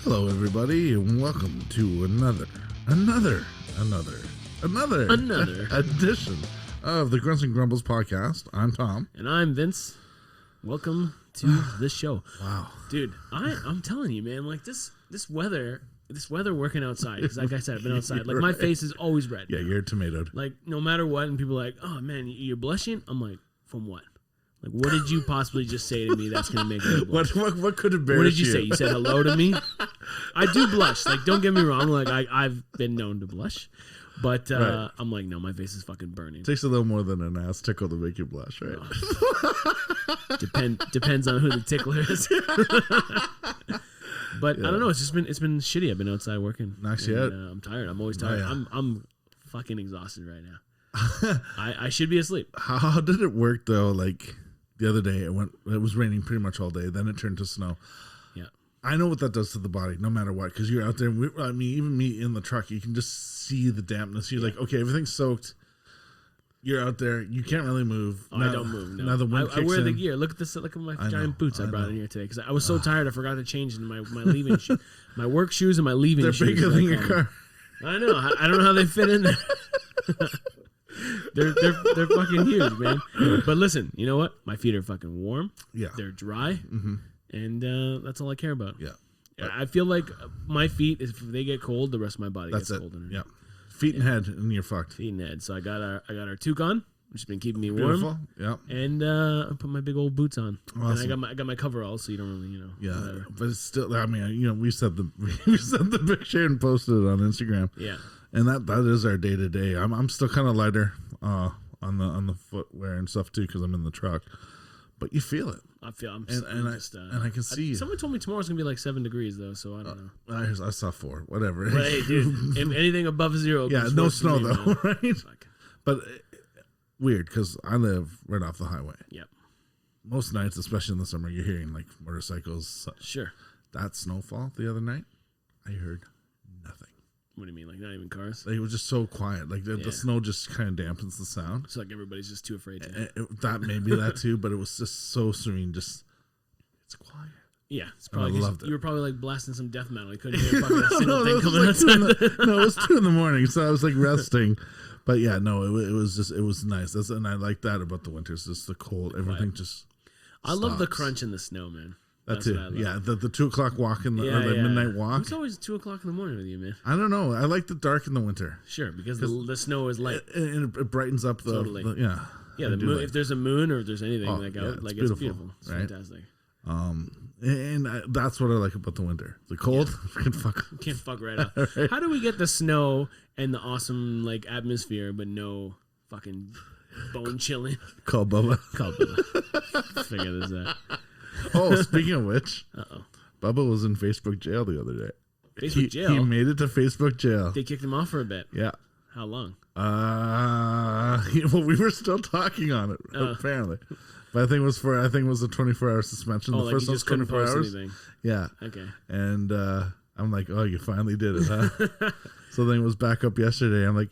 Hello, everybody, and welcome to another edition of the Gruntsngrumbles podcast. I'm Tom, and I'm Vince. Welcome to this show. Wow, dude, I'm telling you, man, like this weather working outside. Because like I said, I've been outside. Like my face is always red. Yeah, you're tomatoed. Like no matter what, and people are like, "Oh man, you're blushing." I'm like, "From what?" Like, what did you possibly just say to me that's going to make me blush? What could embarrass you? What did you say? You said hello to me? I do blush. Like, don't get me wrong. Like, I've been known to blush. But right. I'm like, no, my face is fucking burning. It takes a little more than an ass tickle to make you blush, right? Oh. Depends on who the tickler is. But yeah. I don't know. It's been shitty. I've been outside working. Knocks you out. I'm tired. I'm always tired. Oh, yeah. I'm fucking exhausted right now. I should be asleep. How did it work, though? Like... The other day, it was raining pretty much all day. Then it turned to snow. Yeah. I know what that does to the body, no matter what, because you're out there. Even me in the truck, you can just see the dampness. You're like, okay, everything's soaked. You're out there. You can't really move. Oh, I don't move. No. Now the wind I wear in. the gear. Look at this. Look at my giant boots I brought in here today because I was so tired. I forgot to change into my leaving shoes, my work shoes and my leaving shoes. They're bigger than your car. I know. I don't know how they fit in there. They're fucking huge, man. But listen, you know what? My feet are fucking warm. Yeah. They're dry. Mm-hmm. And that's all I care about. Yeah. I feel like my feet, if they get cold, the rest of my body gets cold. Yeah. Feet and head, and you're fucked. Feet and head. So I got our toucan, which has been keeping me Beautiful. warm. Yeah. And I put my big old boots on. Awesome. And I got my coveralls, so you don't really, Yeah. Whatever. But it's still, we sent the picture and posted it on Instagram. Yeah. And that is our day to day. I'm still kind of lighter on the footwear and stuff too because I'm in the truck, but you feel it. I I can see you. Someone told me tomorrow's gonna be like 7 degrees though, so I don't know. I saw 4, whatever. But hey, dude, anything above 0. Yeah, no snow though, man. right? But weird because I live right off the highway. Yep. Most nights, especially in the summer, you're hearing like motorcycles. Sure. That snowfall the other night, I heard nothing. What do you mean? Like not even cars? It was just so quiet. Like the snow just kind of dampens the sound. It's like everybody's just too afraid to. That may be that too, but it was just so serene. Just it's quiet. Yeah, it's probably. You were probably like blasting some death metal. You couldn't hear fucking a single thing coming outside. No, it was 2 a.m, so I was like resting. But yeah, no, it was nice. And I like that about the winters. Just the cold. Everything just. I love the crunch in the snow, man. That's it. Yeah, the 2 o'clock walk or the midnight walk. It's always 2 o'clock in the morning with you, man. I don't know. I like the dark in the winter. Sure, because the snow is light and it brightens up the yeah. Yeah, the moon, if there's a moon or if there's anything out, like it's beautiful. It's right? fantastic. And that's what I like about the winter. The cold, you can't fuck right up. Right? How do we get the snow and the awesome like atmosphere, but no fucking bone chilling? Call Bubba. Figure this out. Oh, speaking of which, Bubba was in Facebook jail the other day. Facebook jail? He made it to Facebook jail. They kicked him off for a bit. Yeah. How long? Well, we were still talking on it, apparently. But I think it was a 24-hour suspension. Oh, the like first one's 24 hours. Anything. Yeah. Okay. And I'm like, oh, you finally did it, huh? So then it was back up yesterday. I'm like,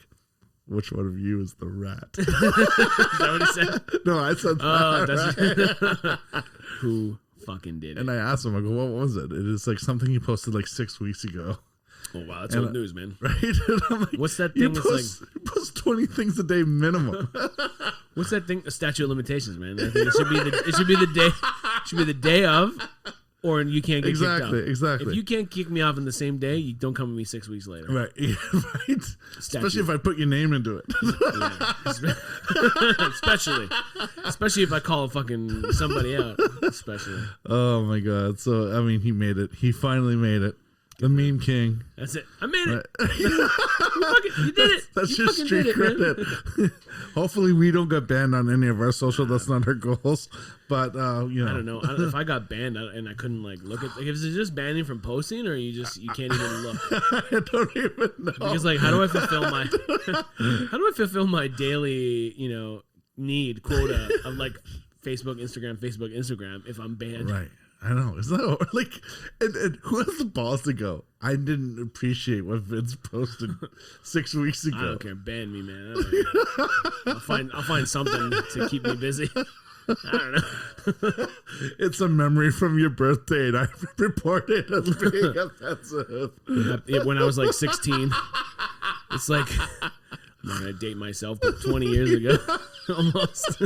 which one of you is the rat? Is that what he said? No, I said that. Right. Who fucking did it? And I asked him, I go, what was it? It is like something he posted like 6 weeks ago. Oh, wow. That's old news, man. Right? And I'm like, what's that thing? You post 20 things a day minimum. What's that thing? A statute of limitations, man. I think it should be the day of, or you can't get kicked off. Exactly. If you can't kick me off in the same day, you don't come with me 6 weeks later. Right. Yeah, right. Especially if I put your name into it. Especially if I call fucking somebody out. Especially. Oh my God. So I mean, he made it. He finally made it. The meme king. That's it. I made it. You did it. That's your street credit. Hopefully we don't get banned on any of our social. That's not our goals. But I don't know. If I got banned and I couldn't like look at, like, is it just banning from posting, or you can't even look? I don't even know. Because like, how do I fulfill my daily need quota of like Facebook, Instagram if I'm banned? Right. I know. Is that like, and who has the balls to go? I didn't appreciate what Vince posted 6 weeks ago. I don't care. Ban me, man. I'll find something to keep me busy. I don't know. It's a memory from your birthday, and I report it as being offensive. When I was like 16. It's like, I'm not going to date myself, but 20 years ago, almost.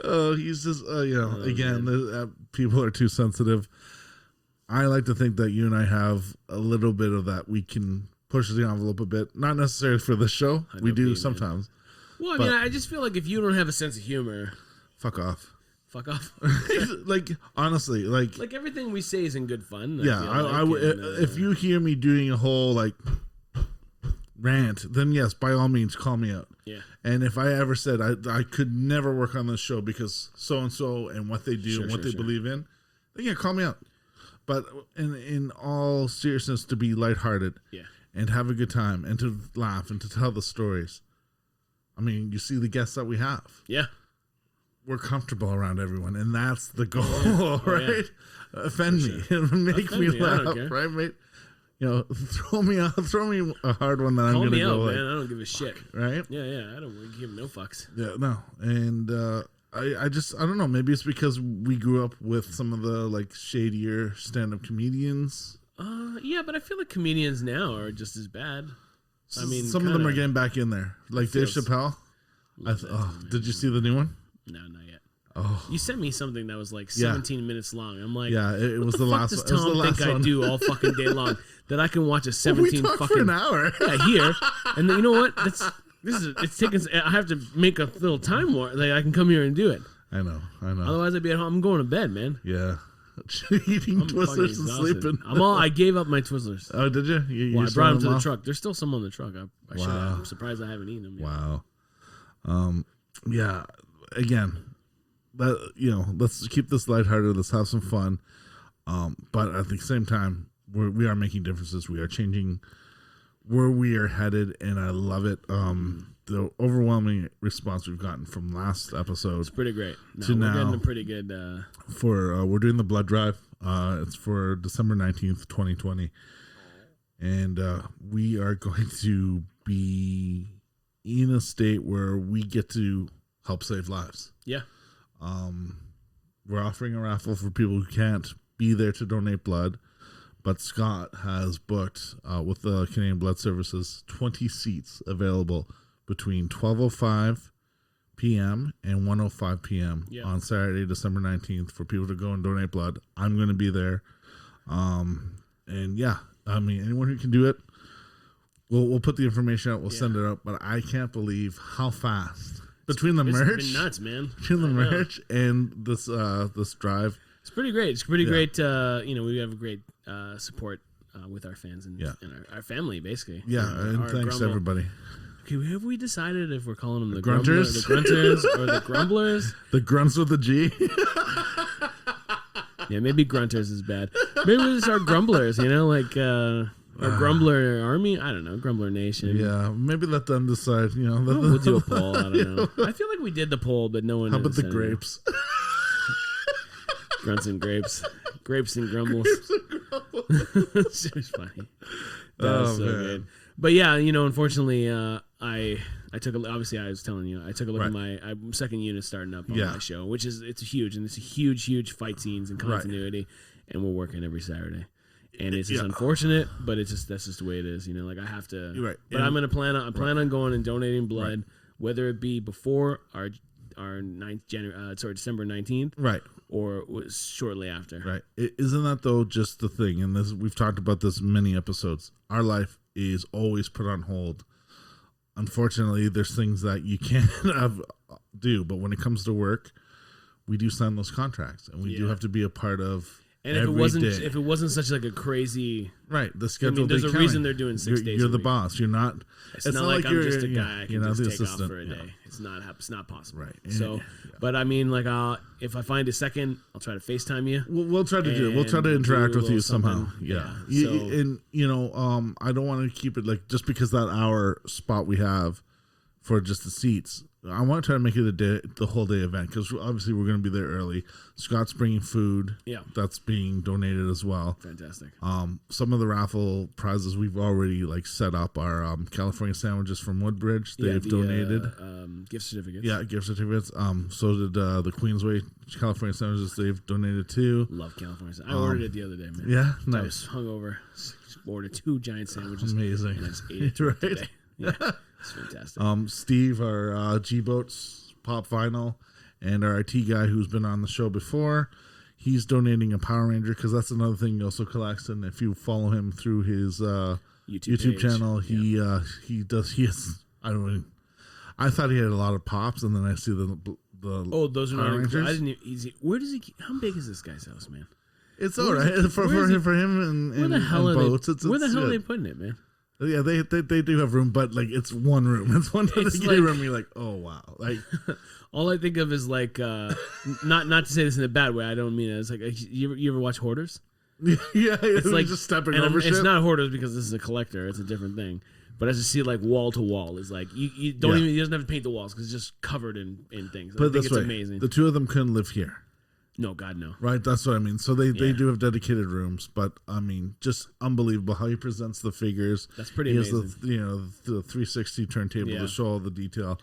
Oh, he's just, again, people are too sensitive. I like to think that you and I have a little bit of that. We can push the envelope a bit. Not necessarily for the show. We do sometimes. Well, I mean, I just feel like if you don't have a sense of humor... Fuck off. Fuck off. Like, honestly, like everything we say is in good fun. Yeah, if you hear me doing a whole, like, rant, then yes, by all means, call me out. Yeah. And if I ever said I could never work on this show because so-and-so and what they do and what they believe in, then yeah, call me out. But in all seriousness, to be lighthearted and have a good time and to laugh and to tell the stories. I mean, you see the guests that we have. Yeah. We're comfortable around everyone, and that's the goal, right? Yeah. Offend me. Make me laugh, right, mate? You know, throw me a hard one that I'm going to go man. I don't give a shit. Right? Yeah. I don't give no fucks. Yeah, no. And I don't know. Maybe it's because we grew up with some of the like shadier stand-up comedians. Yeah, but I feel like comedians now are just as bad. I mean, some of them are getting back in there, like Dave Chappelle. Did you see the new one? No, not yet. Oh, you sent me something that was like 17 minutes long. I'm like, yeah, it was the last one. What does Tom think I do all fucking day long that I can watch a 17 we fucking for an hour? Yeah, here, and you know what? It's taking. I have to make a little time more. Like I can come here and do it. I know. Otherwise, I'd be at home. I'm going to bed, man. Yeah. Eating Twizzlers and sleeping. I gave up my Twizzlers. Oh, did you? I brought them to the truck. There's still some on the truck. I should have. I'm surprised I haven't eaten them yet. Wow. Yeah. Again, let's keep this lighthearted. Let's have some fun. But at the same time, we are making differences. We are changing where we are headed, and I love it. The overwhelming response we've gotten from last episode. It's pretty great. We're getting a pretty good. We're doing the Blood Drive. It's for December 19th, 2020. And we are going to be in a state where we get to help save lives. Yeah. We're offering a raffle for people who can't be there to donate blood. But Scott has booked, with the Canadian Blood Services, 20 seats available between 12:05 p.m. and 1:05 p.m. On Saturday, December 19th, for people to go and donate blood. I'm going to be there. And yeah, I mean, anyone who can do it, we'll put the information out. We'll send it out. But I can't believe how fast between the merch, it's been nuts, man. Between the merch and this drive, it's pretty great. It's pretty great. We have a great support with our fans and our family, basically. Yeah, and thanks to everybody. Okay, have we decided if we're calling them the Grunters, the Grunters, or the Grumblers? The Grunts with the G. Yeah, maybe Grunters is bad. Maybe we just are Grumblers, like our Grumbler Army. I don't know, Grumbler Nation. Yeah, maybe let them decide. We'll do a poll. I don't know. I feel like we did the poll, but no one. How about the grapes? Grunts and grapes, grapes and grumbles. It was funny. That was so good. But yeah, unfortunately, I took obviously I was telling you I took a look at my second unit starting up on my show, which is it's huge and it's a huge fight scenes and continuity, and we're working every Saturday, and it's just unfortunate, but it's just that's just the way it is, like I have to. Right. But I'm gonna plan on going and donating blood, whether it be before our December 19th, right, or shortly after, right. Isn't that though just the thing? And we've talked about this in many episodes. Our life is always put on hold. Unfortunately, there's things that you can't do, but when it comes to work, we do sign those contracts, and we do have to be a part of. And if it wasn't such like a crazy the schedule, there's a reason they're doing 6 days. You're the boss. You're not. It's not like I'm just a guy. I can just take off for a day. It's not possible. Right. So, but I mean, like, if I find a second, I'll try to FaceTime you. We'll try to do it. We'll try to interact with you somehow. Yeah. I don't want to keep it like just because that hour spot we have for just the seats. I want to try to make it the whole day event because obviously we're going to be there early. Scott's bringing food. Yeah. That's being donated as well. Fantastic. Some of the raffle prizes we've already set up are California sandwiches from Woodbridge. They've donated gift certificates. Yeah, gift certificates. So did the Queensway California sandwiches. They've donated too. Love California sandwiches. I ordered it the other day, man. Yeah, nice. I was hungover. Ordered 2 giant sandwiches. Amazing. And I just ate it right today. Yeah. It's fantastic. Steve, our G-Boats Pop Vinyl, and our IT guy who's been on the show before, he's donating a Power Ranger because that's another thing he also collects. And if you follow him through his YouTube channel, he has. I thought he had a lot of pops, and then I see the those are Power not Rangers. I didn't. Where does he? How big is this guy's house, man? It's all right for him and where the hell boats. Where the hell are they putting it, man? Yeah, they do have room, but it's one room. It's one dedicated room. You're like, oh wow, all I think of is not to say this in a bad way. I don't mean it. It's like you ever watch Hoarders? Yeah, it's like just stepping over shit. It's not Hoarders because this is a collector. It's a different thing. But as you see, wall to wall is you don't even. He doesn't have to paint the walls because it's just covered in things. But I think it's amazing. The two of them couldn't live here. No, God, no. Right, that's what I mean. So they do have dedicated rooms, but I mean, just unbelievable how he presents the figures. That's pretty amazing. He has the 360 turntable to show all the detail,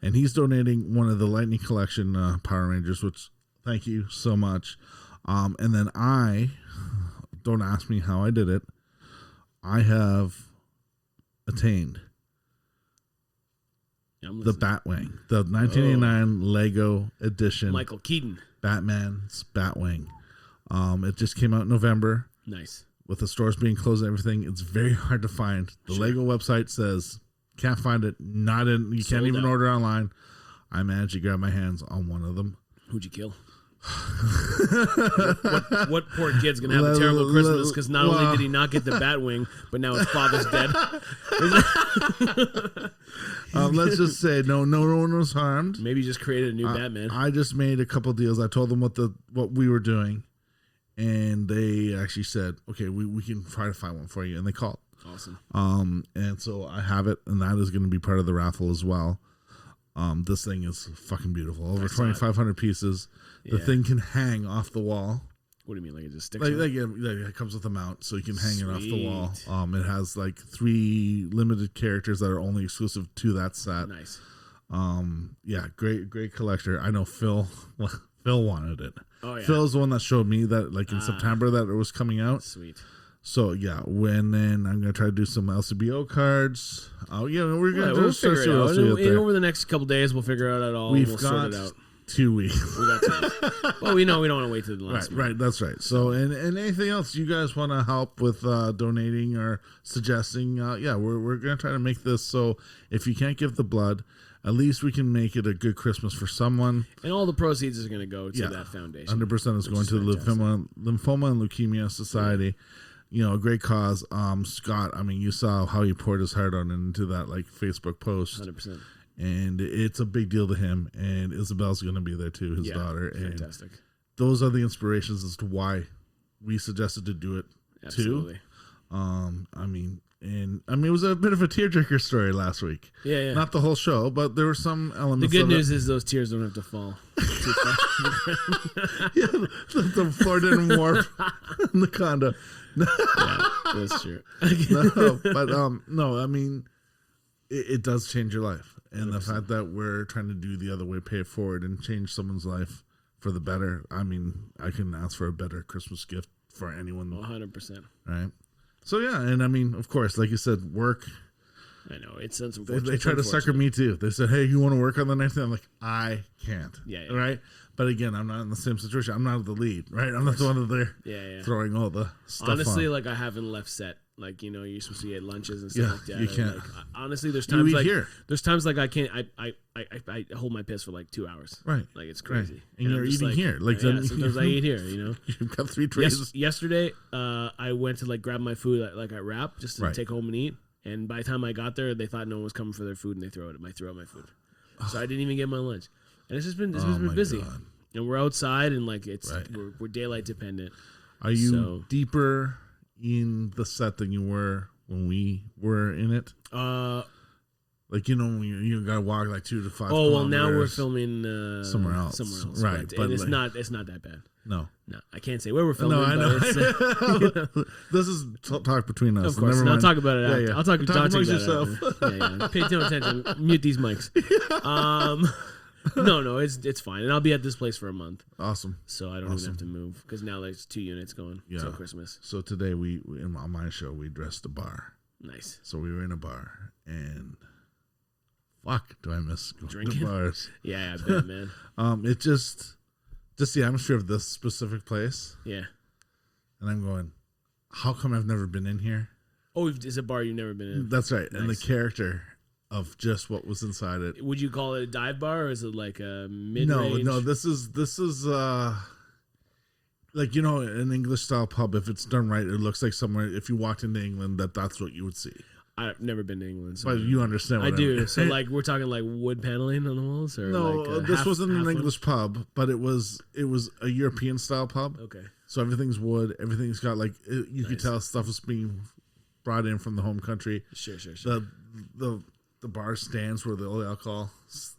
and he's donating one of the Lightning Collection Power Rangers, which thank you so much. And then don't ask me how I did it. I have attained the Batwing, the 1989 Lego edition. Michael Keaton. Batman's Batwing. It just came out in November. Nice. With the stores being closed and everything, it's very hard to find. The Lego website says can't find it. You can't even order online. I managed to grab my hands on one of them. Who'd you kill? what poor kid's gonna have a terrible Christmas because not only did he not get the Batwing, but now his father's dead. Let's just say no one was harmed. Maybe you just created a new Batman. I just made a couple deals. I told them what we were doing, and they actually said, "Okay, we can try to find one for you." And they called. Awesome. And so I have it, and that is going to be part of the raffle as well. This thing is fucking beautiful. Over 2,500 pieces. The thing can hang off the wall. What do you mean? Like it just sticks? It comes with a mount, so you can hang it off the wall. It has 3 limited characters that are only exclusive to that set. Nice. Great collector. I know Phil wanted it. Oh yeah. Phil's the one that showed me that in September that it was coming out. Sweet. So then I'm gonna try to do some LCBO cards. We're gonna we'll figure it out. Over the next couple days, we'll figure it all. We'll sort it out. 2 weeks. We got 2 weeks. Well, we know we don't want to wait till the last minute. Right, that's right. So, and anything else you guys want to help with donating or suggesting? We're gonna try to make this so if you can't give the blood, at least we can make it a good Christmas for someone. And all the proceeds is going to go to that foundation. 100% is going to the Lymphoma and Leukemia Society. A great cause. Scott, I mean, you saw how he poured his heart out into that Facebook post. 100%. And it's a big deal to him. And Isabel's going to be there too, his daughter. Fantastic. And those are the inspirations as to why we suggested to do it Absolutely. too. It was a bit of a tearjerker story last week. Yeah. Not the whole show, but there were some elements. The good news is those tears don't have to fall too far. The floor didn't warp in the condo. Yeah, that's true. It does change your life. And 100%. the fact that we're trying to do the other way, pay it forward, and change someone's life for the better. I mean, I couldn't ask for a better Christmas gift for anyone. 100%. Right? So, yeah. And of course, like you said, work. I know. It's unfortunate. They try to sucker me too. They said, hey, you want to work on the next thing? I'm like, I can't. Yeah. Right? But again, I'm not in the same situation. I'm not the lead, right? I'm not the one that they're throwing all the stuff honestly, on. I haven't left set. You're supposed to get lunches and stuff like that. You can't. Honestly, there's times here. There's times I can't. I hold my piss for 2 hours. Right. It's crazy. Right. And you're eating here. Sometimes I eat here. You've got 3 trays. Yesterday, I went to grab my food at Wrap just to take home and eat. And by the time I got there, they thought no one was coming for their food, and they threw out my food. So I didn't even get my lunch. And it's just been busy. God. And we're outside, and we're daylight dependent. Are you deeper in the set than you were when we were in it? Like, you know, you got to walk like 2 to 5 Oh, well, kilometers. now we're filming somewhere else. Right. But it's not that bad. No, I can't say where we're filming. No, I know. But this is talk between us. Of course, and I'll talk about it after. Yeah. I'll talk amongst about yourself. it after. Yeah. Pay no attention. Mute these mics. No, it's fine. And I'll be at this place for a month. Awesome. So I don't even have to move because now there's 2 units going till Christmas. So today on my show, we dressed a bar. Nice. So we were in a bar and fuck, do I miss going Drinking? to bars? Yeah, I bet, man. It just the atmosphere of this specific place. Yeah. And I'm going, how come I've never been in here? Oh, it's a bar you've never been in. That's right. Nice. And the character of just what was inside it. Would you call it a dive bar or is it like a mid-range? No, this is like, you know, an English style pub, if it's done right, it looks like somewhere, if you walked into England, that's what you would see. I've never been to England. So but you understand what I do. mean. So like we're talking like wood paneling on the walls or no, like this wasn't an English pub, but it was a European style pub. Okay. So everything's wood, everything's got like you could tell stuff is being brought in from the home country. Sure. The bar stands where the old alcohol is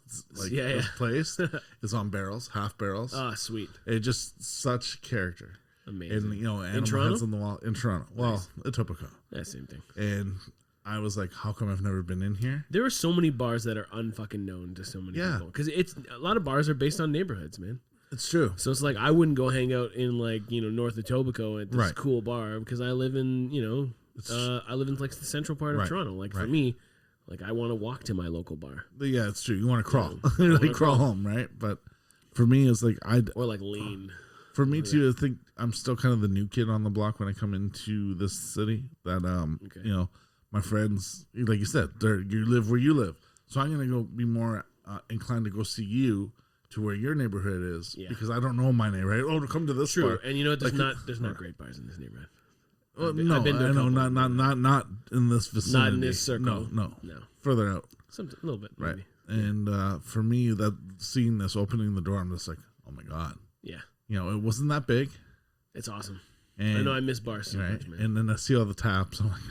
placed is on barrels, half barrels. Oh, sweet. It just such character. Amazing. And, you know, animal Toronto? heads on the wall in Toronto. Well, Etobicoke. Yeah, same thing. And I was like, how come I've never been in here? There are so many bars that are unfucking known to so many people. Because it's a lot of bars are based on neighborhoods, man. It's true. So it's like I wouldn't go hang out in like, you know, North Etobicoke at this cool bar because I live in, you know, I live in like the central part of Toronto. Like for me, like I want to walk to my local bar. Yeah, it's true. You want to crawl. Like crawl home, right? But for me, it's like or like lean. For me too, I think I'm still kind of the new kid on the block when I come into this city. That you know, my friends, like you said, you live where you live. So I'm gonna go be more inclined to go see you to where your neighborhood is because I don't know my neighborhood. Oh, to come to this bar. And you know what? There's not great bars in this neighborhood. Well, I've been to not in this vicinity. Not in this circle. No. Further out. A little bit, right? Maybe. And for me, that seeing this opening the door, I'm just like, oh my god. Yeah. You know, it wasn't that big. It's awesome. And, I know I miss bars so much, man. And then I see all the taps. I'm like,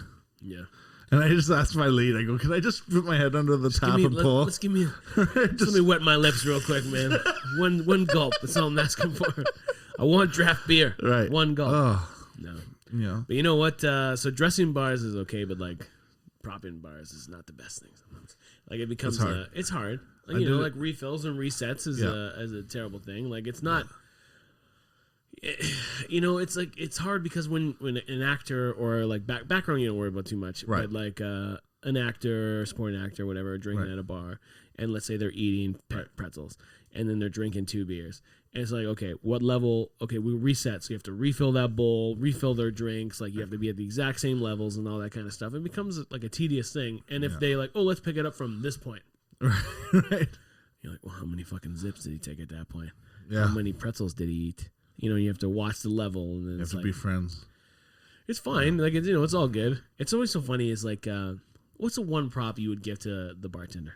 yeah. And I just asked my lead. I go, can I just put my head under the tap and pull? Let me wet my lips real quick, man. One gulp. That's all I'm asking for. I want draft beer. Right. One gulp. Oh. No. Yeah. But you know what? So dressing bars is okay, but like propping bars is not the best thing sometimes. Like it becomes it's hard. Like, you know, like refills and resets is a terrible thing. Like it's not. You know, it's like it's hard because when an actor or like background you don't worry about too much, right? But like an actor, or supporting actor, whatever, drinking at a bar, and let's say they're eating pretzels, and then they're drinking 2 beers, and it's like, okay, what level? Okay, we reset, so you have to refill that bowl, refill their drinks, like you have to be at the exact same levels and all that kind of stuff. It becomes like a tedious thing, and if they like, oh, let's pick it up from this point, right? You're like, well, how many fucking zips did he take at that point? Yeah. How many pretzels did he eat? You know, you have to watch the level, and then you have to be friends. It's fine, like it's, you know, it's all good. It's always so funny. Is like, what's the one prop you would give to the bartender?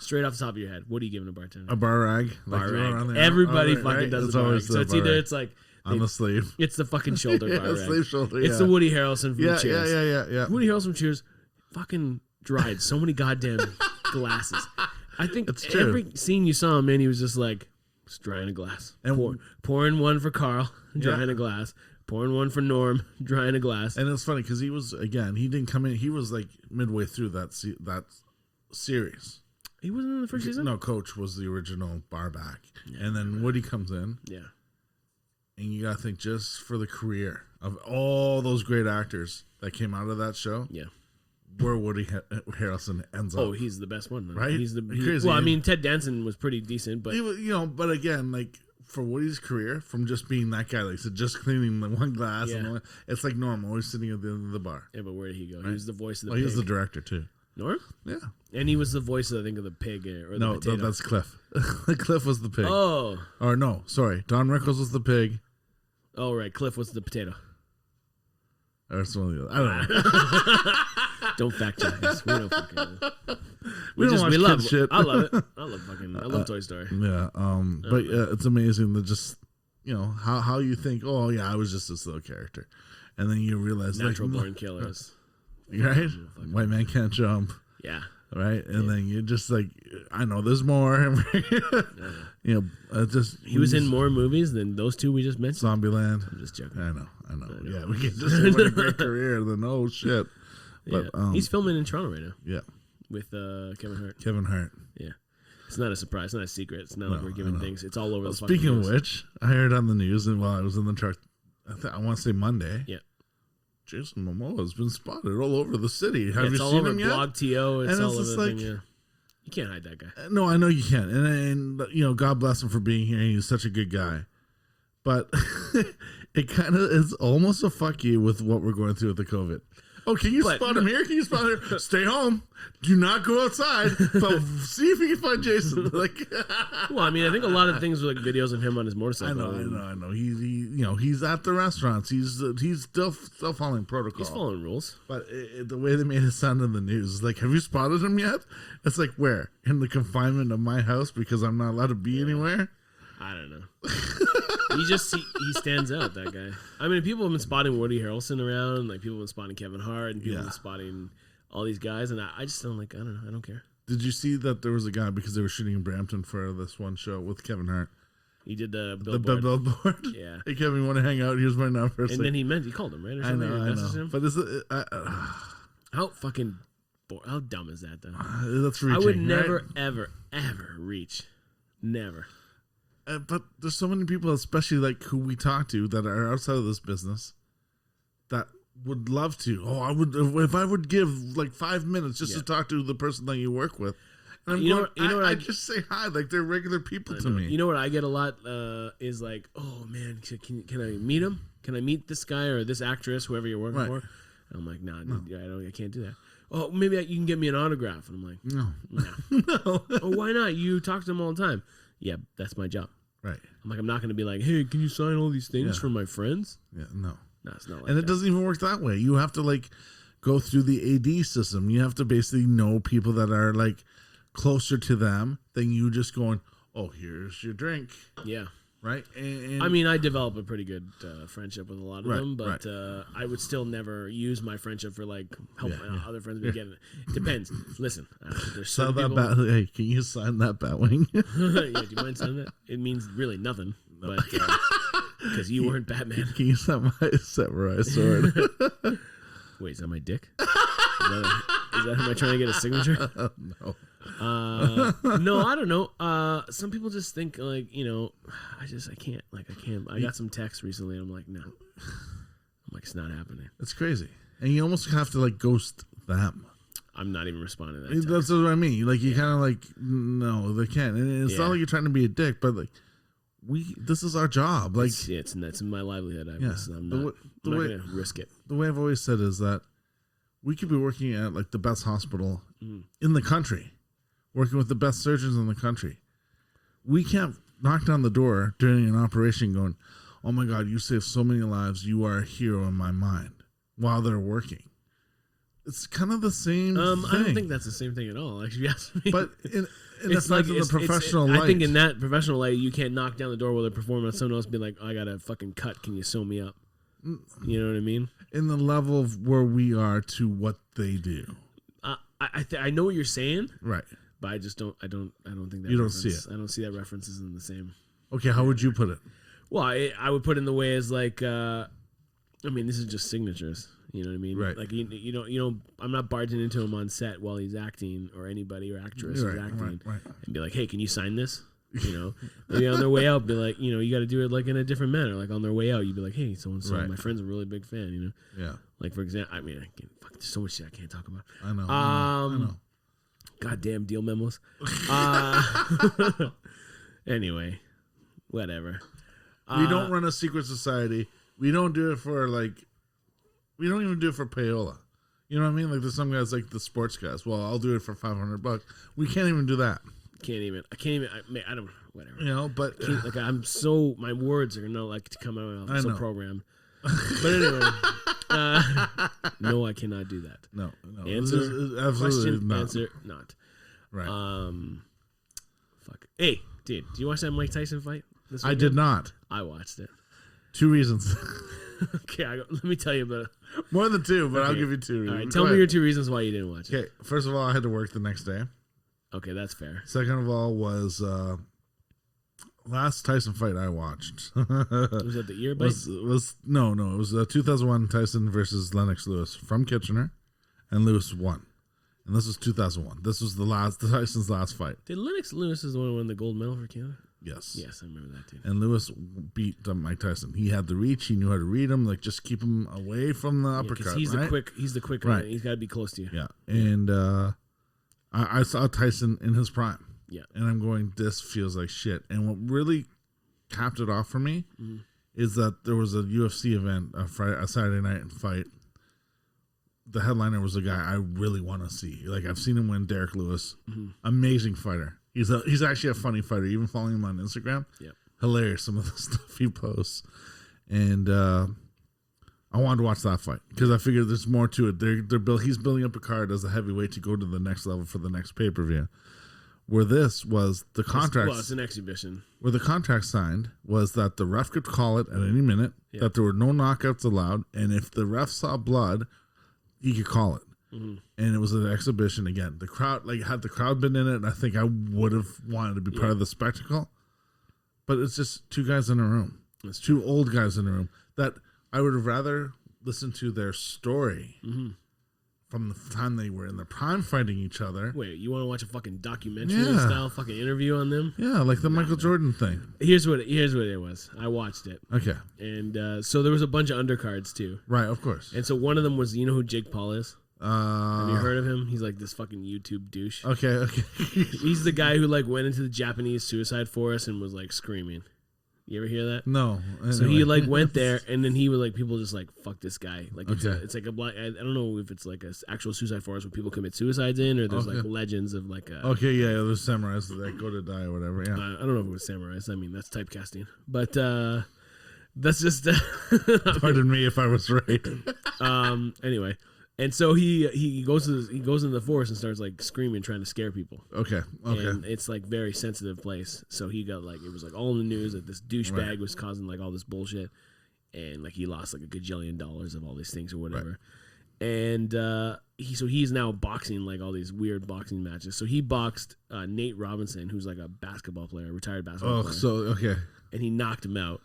Straight off the top of your head, what are you giving a bartender? A bar rag. Bar rag. Everybody fucking does a bar rag. So it's either it's like on the sleeve. It's the fucking shoulder bar rag. Sleeve shoulder. It's the Woody Harrelson from Cheers. Yeah. Woody Harrelson from Cheers, fucking dried so many goddamn glasses. I think every scene you saw him in, he was just like. Just drying a glass. And pouring one for Carl, drying a glass. Pouring one for Norm, drying a glass. And it's funny because he didn't come in. He was like midway through that series. He wasn't in the first season? No, Coach was the original bar back. Yeah. And then Woody comes in. Yeah. And you got to think just for the career of all those great actors that came out of that show. Yeah. Where Woody Harrelson ends up. Oh, he's the best one, right? He's crazy. Well, I mean, Ted Danson was pretty decent, but he was, you know, but again, like for Woody's career, from just being that guy, like just cleaning the one glass, and it's like Norm always sitting at the end of the bar. Yeah, but where did he go? Right? He was the voice of the. He was the director too. Norm? Yeah, and he was the voice, I think, of the pig or the potato. No, that's Cliff. Cliff was the pig. Oh, or no, sorry, Don Rickles was the pig. Oh right, Cliff was the potato. Or something like that. I don't know. Don't fact check us. We don't fucking know. We love shit. I love it. I love Toy Story. Yeah. But it's amazing that just, you know, how you think, oh yeah, I was just this little character. And then you realize natural born killers. Right? White man can't jump. Yeah. right? And then you're just like, I know there's more. You know, he was in more movies than those two we just mentioned. Zombieland. I'm just joking. I know. Yeah, we can just have a great career. Then oh shit. But he's filming in Toronto right now. Yeah, with Kevin Hart. Kevin Hart. Yeah, it's not a surprise. It's not a secret. It's not like we're giving things. It's all over the. Speaking of news. which, I heard on the news, and while I was in the truck, I want to say Monday. Yeah. Jason Momoa has been spotted all over the city. Have you it's all seen over him yet? Blog TO. It's all over the like, thing. Yeah. You can't hide that guy. No, I know you can't, and you know, God bless him for being here. He's such a good guy, but it kind of is almost a fuck you with what we're going through with the COVID. Oh, can you spot him here? Can you spot him here? Stay home. Do not go outside. But see if you can find Jason. Like, well, I mean, I think a lot of things were like videos of him on his motorcycle. I know. He's at the restaurants. He's still following protocol. He's following rules. But the way they made it sound in the news is like, have you spotted him yet? It's like, where? In the confinement of my house because I'm not allowed to be anywhere? I don't know. he stands out, that guy. I mean, people have been spotting Woody Harrelson around, like people have been spotting Kevin Hart, and people have been spotting all these guys, and I just don't like. I don't know. I don't care. Did you see that there was a guy because they were shooting in Brampton for this one show with Kevin Hart? He did the billboard. The billboard. Yeah. Hey Kevin, you want to hang out? Here's my number. And then he called him, right? Or something, I know. Him? But is it? How fucking how dumb is that though? That's reaching. I would never, right? ever reach. Never. But there's so many people, especially like who we talk to, that are outside of this business, that would love to. Oh, I would if I would give like 5 minutes just to talk to the person that you work with. And I just say hi, like they're regular people to me. You know what I get a lot is like, oh man, can I meet him? Can I meet this guy or this actress, whoever you're working for? And I'm like, nah, dude, I can't do that. Oh, maybe you can get me an autograph. And I'm like, no. Oh, why not? You talk to them all the time. Yeah, that's my job. Right. I'm like, I'm not going to be like, hey, can you sign all these things for my friends? Yeah, no. No, it's not like and that. It doesn't even work that way. You have to like go through the AD system. You have to basically know people that are like closer to them than you just going, oh, here's your drink. Yeah. Right. And I mean, I develop a pretty good friendship with a lot of them, but right. I would still never use my friendship for like helping other friends be getting it. Depends. Listen, there's some people. Hey, can you sign that Batwing? Yeah, do you mind signing that? It means really nothing, but because you weren't Batman. Can you sign my samurai sword? Wait, is that my dick? Is that am I trying to get a signature? No. No, I don't know. Some people just think like, I can't. I got some text recently and I'm like, no. I'm like, it's not happening. It's crazy. And you almost have to like ghost them. I'm not even responding to that text. That's what I mean. Like you kind of like, no, they can't. And it's not like you're trying to be a dick, but like this is our job. Like that's my livelihood. I'm not gonna risk it. The way I've always said is that we could be working at like the best hospital in the country, working with the best surgeons in the country. We can't knock down the door during an operation going, oh my God, you saved so many lives. You are a hero in my mind while they're working. It's kind of the same thing. I don't think that's the same thing at all, actually, if you ask me. But it's like in the professional light. I think in that professional light, you can't knock down the door while they're performing and someone else be like, oh, I got a fucking cut. Can you sew me up? You know what I mean? In the level of where we are to what they do. I know what you're saying. Right. But I just don't. I don't think that. You don't see it. I don't see that references in the same. Okay, how would you put it? Well, I would put it in the way as like, I mean, this is just signatures. You know what I mean? Right. Like you know, I'm not bartending into him on set while he's acting or anybody or actress who's acting, and be like, hey, can you sign this? You know, maybe on their way out, be like, you got to do it like in a different manner. Like on their way out, you'd be like, hey, so and so, my friend's a really big fan. You know? Yeah. Like for example, I mean, there's so much shit I can't talk about. I know. I know. Goddamn deal memos. Anyway, whatever. We don't run a secret society. We don't do it for like. We don't even do it for payola. You know what I mean? Like there's some guys like the sports guys. Well, I'll do it for $500. We can't even do that. I can't even. I don't. Whatever. You know, but like I'm so my words are gonna like to come out. I'm so programmed. But anyway, no, I cannot do that. No. Answer absolutely question. Not. Answer not. Right. Fuck. Hey, dude, did you watch that Mike Tyson fight? I did not. I watched it. 2 reasons. Okay, let me tell you about it. More than 2, but I'll give you 2 reasons. All right, tell me your 2 reasons why you didn't watch it. Okay, first of all, I had to work the next day. Okay, that's fair. Second of all was last Tyson fight I watched. Was that the ear bite? No, it was 2001 Tyson versus Lennox Lewis from Kitchener, and Lewis won. And this was 2001. This was the Tyson's last fight. Did Lennox Lewis is the one who won the gold medal for Canada? Yes. Yes, I remember that too. And Lewis beat Mike Tyson. He had the reach. He knew how to read him. Like, just keep him away from the uppercut. He's right? He's the quick. Right. He's got to be close to you. Yeah. And I saw Tyson in his prime. Yeah. And I'm going, this feels like shit. And what really capped it off for me is that there was a UFC event, a Saturday night fight. The headliner was a guy I really want to see. Like, I've seen him win, Derek Lewis. Amazing fighter. He's actually a funny fighter. Even following him on Instagram. Yep. Hilarious, some of the stuff he posts. And I wanted to watch that fight because I figured there's more to it. He's building up a card as a heavyweight to go to the next level for the next pay-per-view. Where this was the contract. Well, it's an exhibition. Where the contract signed was that the ref could call it at any minute, that there were no knockouts allowed, and if the ref saw blood, he could call it. And it was an exhibition again. The crowd, had the crowd been in it, I think I would have wanted to be part of the spectacle. But it's just 2 guys in a room. It's 2 old guys in a room that I would have rather listened to their story from the time they were in their prime fighting each other. Wait, you want to watch a fucking documentary style fucking interview on them? Yeah, like the Michael Jordan thing. Here's what it was. I watched it. Okay. And so there was a bunch of undercards too. Right, of course. And so one of them was, you know who Jake Paul is? Have you heard of him? He's like this fucking YouTube douche. Okay. He's the guy who went into the Japanese suicide forest and was screaming. You ever hear that? No. Anyway. So he went there, and then he was people just fuck this guy. It's like a black. I don't know if it's like an actual suicide forest where people commit suicides in, or there's legends of Okay, yeah, there's samurais that go to die or whatever. Yeah. I don't know if it was samurais. I mean, that's typecasting, but that's just. Pardon me if I was right. Anyway. And so he goes into the forest and starts screaming, trying to scare people. Okay. And it's very sensitive place. So he got it was all in the news that this douchebag was causing all this bullshit, and he lost a gajillion dollars of all these things or whatever. Right. And he's now boxing all these weird boxing matches. So he boxed Nate Robinson, who's a basketball player, a retired basketball player. So okay. And he knocked him out.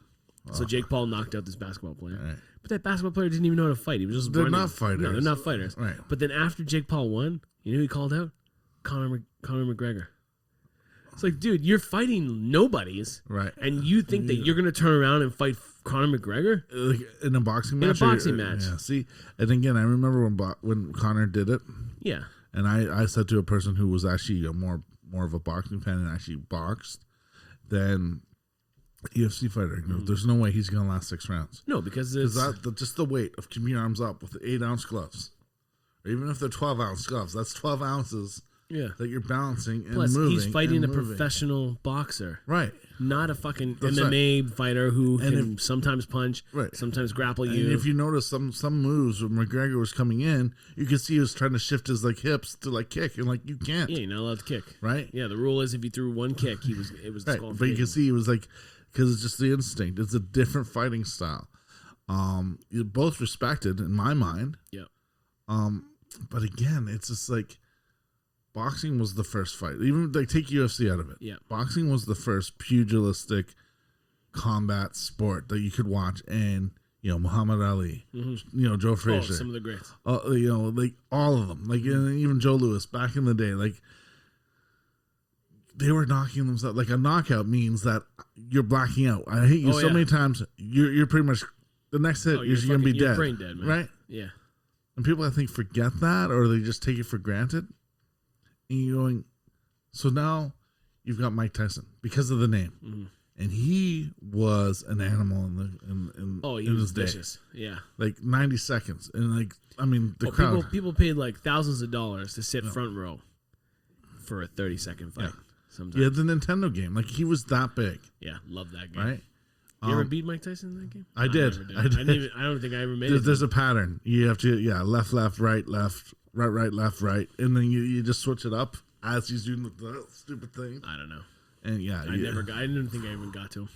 So Jake Paul knocked out this basketball player. Right. But that basketball player didn't even know how to fight. He was just running. Not fighters. No, they're not fighters. Right. But then after Jake Paul won, you know who he called out? Conor McGregor. It's dude, you're fighting nobodies. Right. And you think that you're going to turn around and fight Conor McGregor? In a boxing match? In a boxing match. Yeah. See, and again, I remember when Conor did it. Yeah. And I said to a person who was actually more of a boxing fan and actually boxed, then UFC fighter. There's no way he's going to last 6 rounds. No, because just the weight of keeping your arms up with 8-ounce gloves, or even if they're 12-ounce gloves, that's 12 ounces. Yeah, that you're balancing and plus, moving. He's fighting a professional boxer, right? Not a fucking MMA fighter who can sometimes punch, sometimes grapple you. And if you notice some moves when McGregor was coming in, you could see he was trying to shift his hips to kick, and you can't. Yeah, you're not allowed to kick, right? Yeah, the rule is if he threw one kick, it was right. But you can see he was because it's just the instinct. It's a different fighting style. You're both respected in my mind. Yeah. But again, it's just boxing was the first fight. Even take UFC out of it. Yeah. Boxing was the first pugilistic combat sport that you could watch, and Muhammad Ali, Joe Frazier, some of the greats. All of them, even Joe Louis back in the day, they were knocking themselves. A knockout means that you're blacking out. I hit you so many times. You're pretty much the next hit. You're gonna be dead. Brain dead, man. Right? Yeah. And people, I think, forget that, or they just take it for granted. And you're going, so now you've got Mike Tyson because of the name, and he was an animal in his day. Vicious. Yeah, 90 seconds, and the crowd. People paid thousands of dollars to sit front row for a 30-second fight. Yeah. Sometimes. Yeah, the Nintendo game. He was that big. Yeah, love that game. Right? You ever beat Mike Tyson in that game? I did. I don't think I ever made it. There's a pattern. You have to, left, right, left, right, left, right. And then you just switch it up as he's doing the stupid thing. I don't know. And I didn't think I even got to him.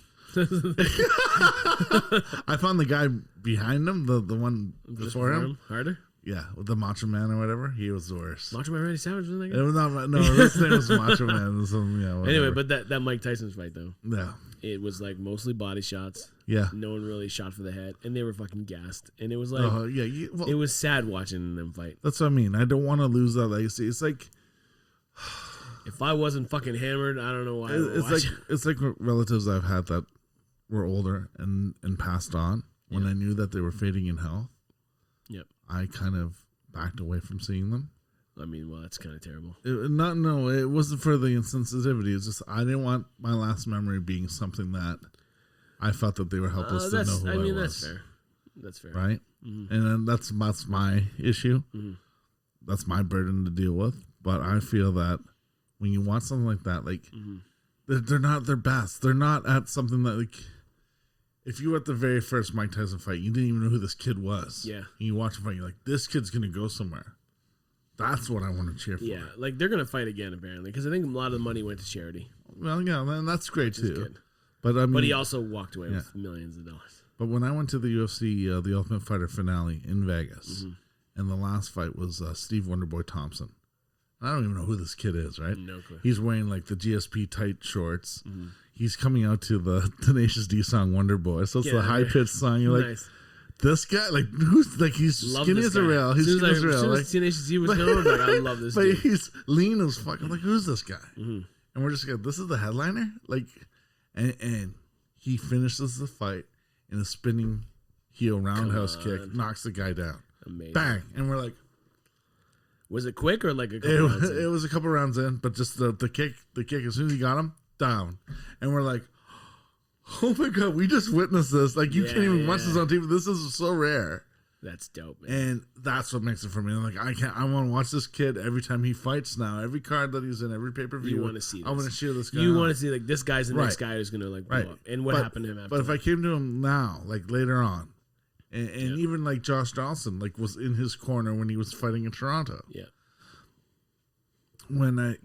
I found the guy behind him, the one before him. Harder? Yeah, with the Macho Man or whatever. He was the worst. Macho Man Randy Savage, wasn't that It guy? was not, no, his name was Macho Man. Whatever. Anyway, but that Mike Tyson's fight, though. Yeah. It was like mostly body shots. Yeah. No one really shot for the head. And they were fucking gassed. And it was like, it was sad watching them fight. That's what I mean. I don't want to lose that legacy. It's like, if I wasn't fucking hammered, I don't know why. It's like relatives I've had that were older and passed on. When I knew that they were fading in health, I kind of backed away from seeing them. I mean, well, that's kind of terrible. It wasn't for the insensitivity. It's just I didn't want my last memory being something that I felt that they were helpless to know who I was. That's fair. That's fair. Right? Mm-hmm. And then that's my issue. Mm-hmm. That's my burden to deal with. But I feel that when you watch something like that, like they're not their best. They're not at something that, like, if you were at the very first Mike Tyson fight, you didn't even know who this kid was. Yeah. And you watch him fight, you're like, this kid's going to go somewhere. That's what I want to cheer for. Yeah, like they're going to fight again, apparently, because I think a lot of the money went to charity. Well, yeah, and that's great, too. Good. But I mean, but he also walked away with millions of dollars. But when I went to the UFC, the Ultimate Fighter finale in Vegas, and the last fight was Steve Wonderboy Thompson. I don't even know who this kid is, right? No clue. He's wearing like the GSP tight shorts. Mm-hmm. He's coming out to the Tenacious D song Wonder Boy. So it's the high pitched song. You're like, this guy, like, who's like, he's skinny as a rail. He's skinny as a rail. As soon as Tenacious D was going, like, I love this. But dude. He's lean as fuck. I'm like, who's this guy? Mm-hmm. And we're just like, this is the headliner, like, and he finishes the fight in a spinning heel roundhouse kick, knocks the guy down. Amazing. Bang, and we're like. Was it quick or like a couple rounds in? It was a couple rounds in, but just the kick, as soon as he got him, down. And we're like, oh my God, we just witnessed this. Like, you can't even watch this on TV. This is so rare. That's dope, man. And that's what makes it for me. I'm like, I want to watch this kid every time he fights now. Every card that he's in, every pay-per-view. You want to see this. I want to cheer this guy. You want to see, like, this guy's the next guy who's going to, like, blow up. And what happened to him after But if I came to him now, like, later on, and even, like, Josh Johnson, like, was in his corner when he was fighting in Toronto. Yeah. When I,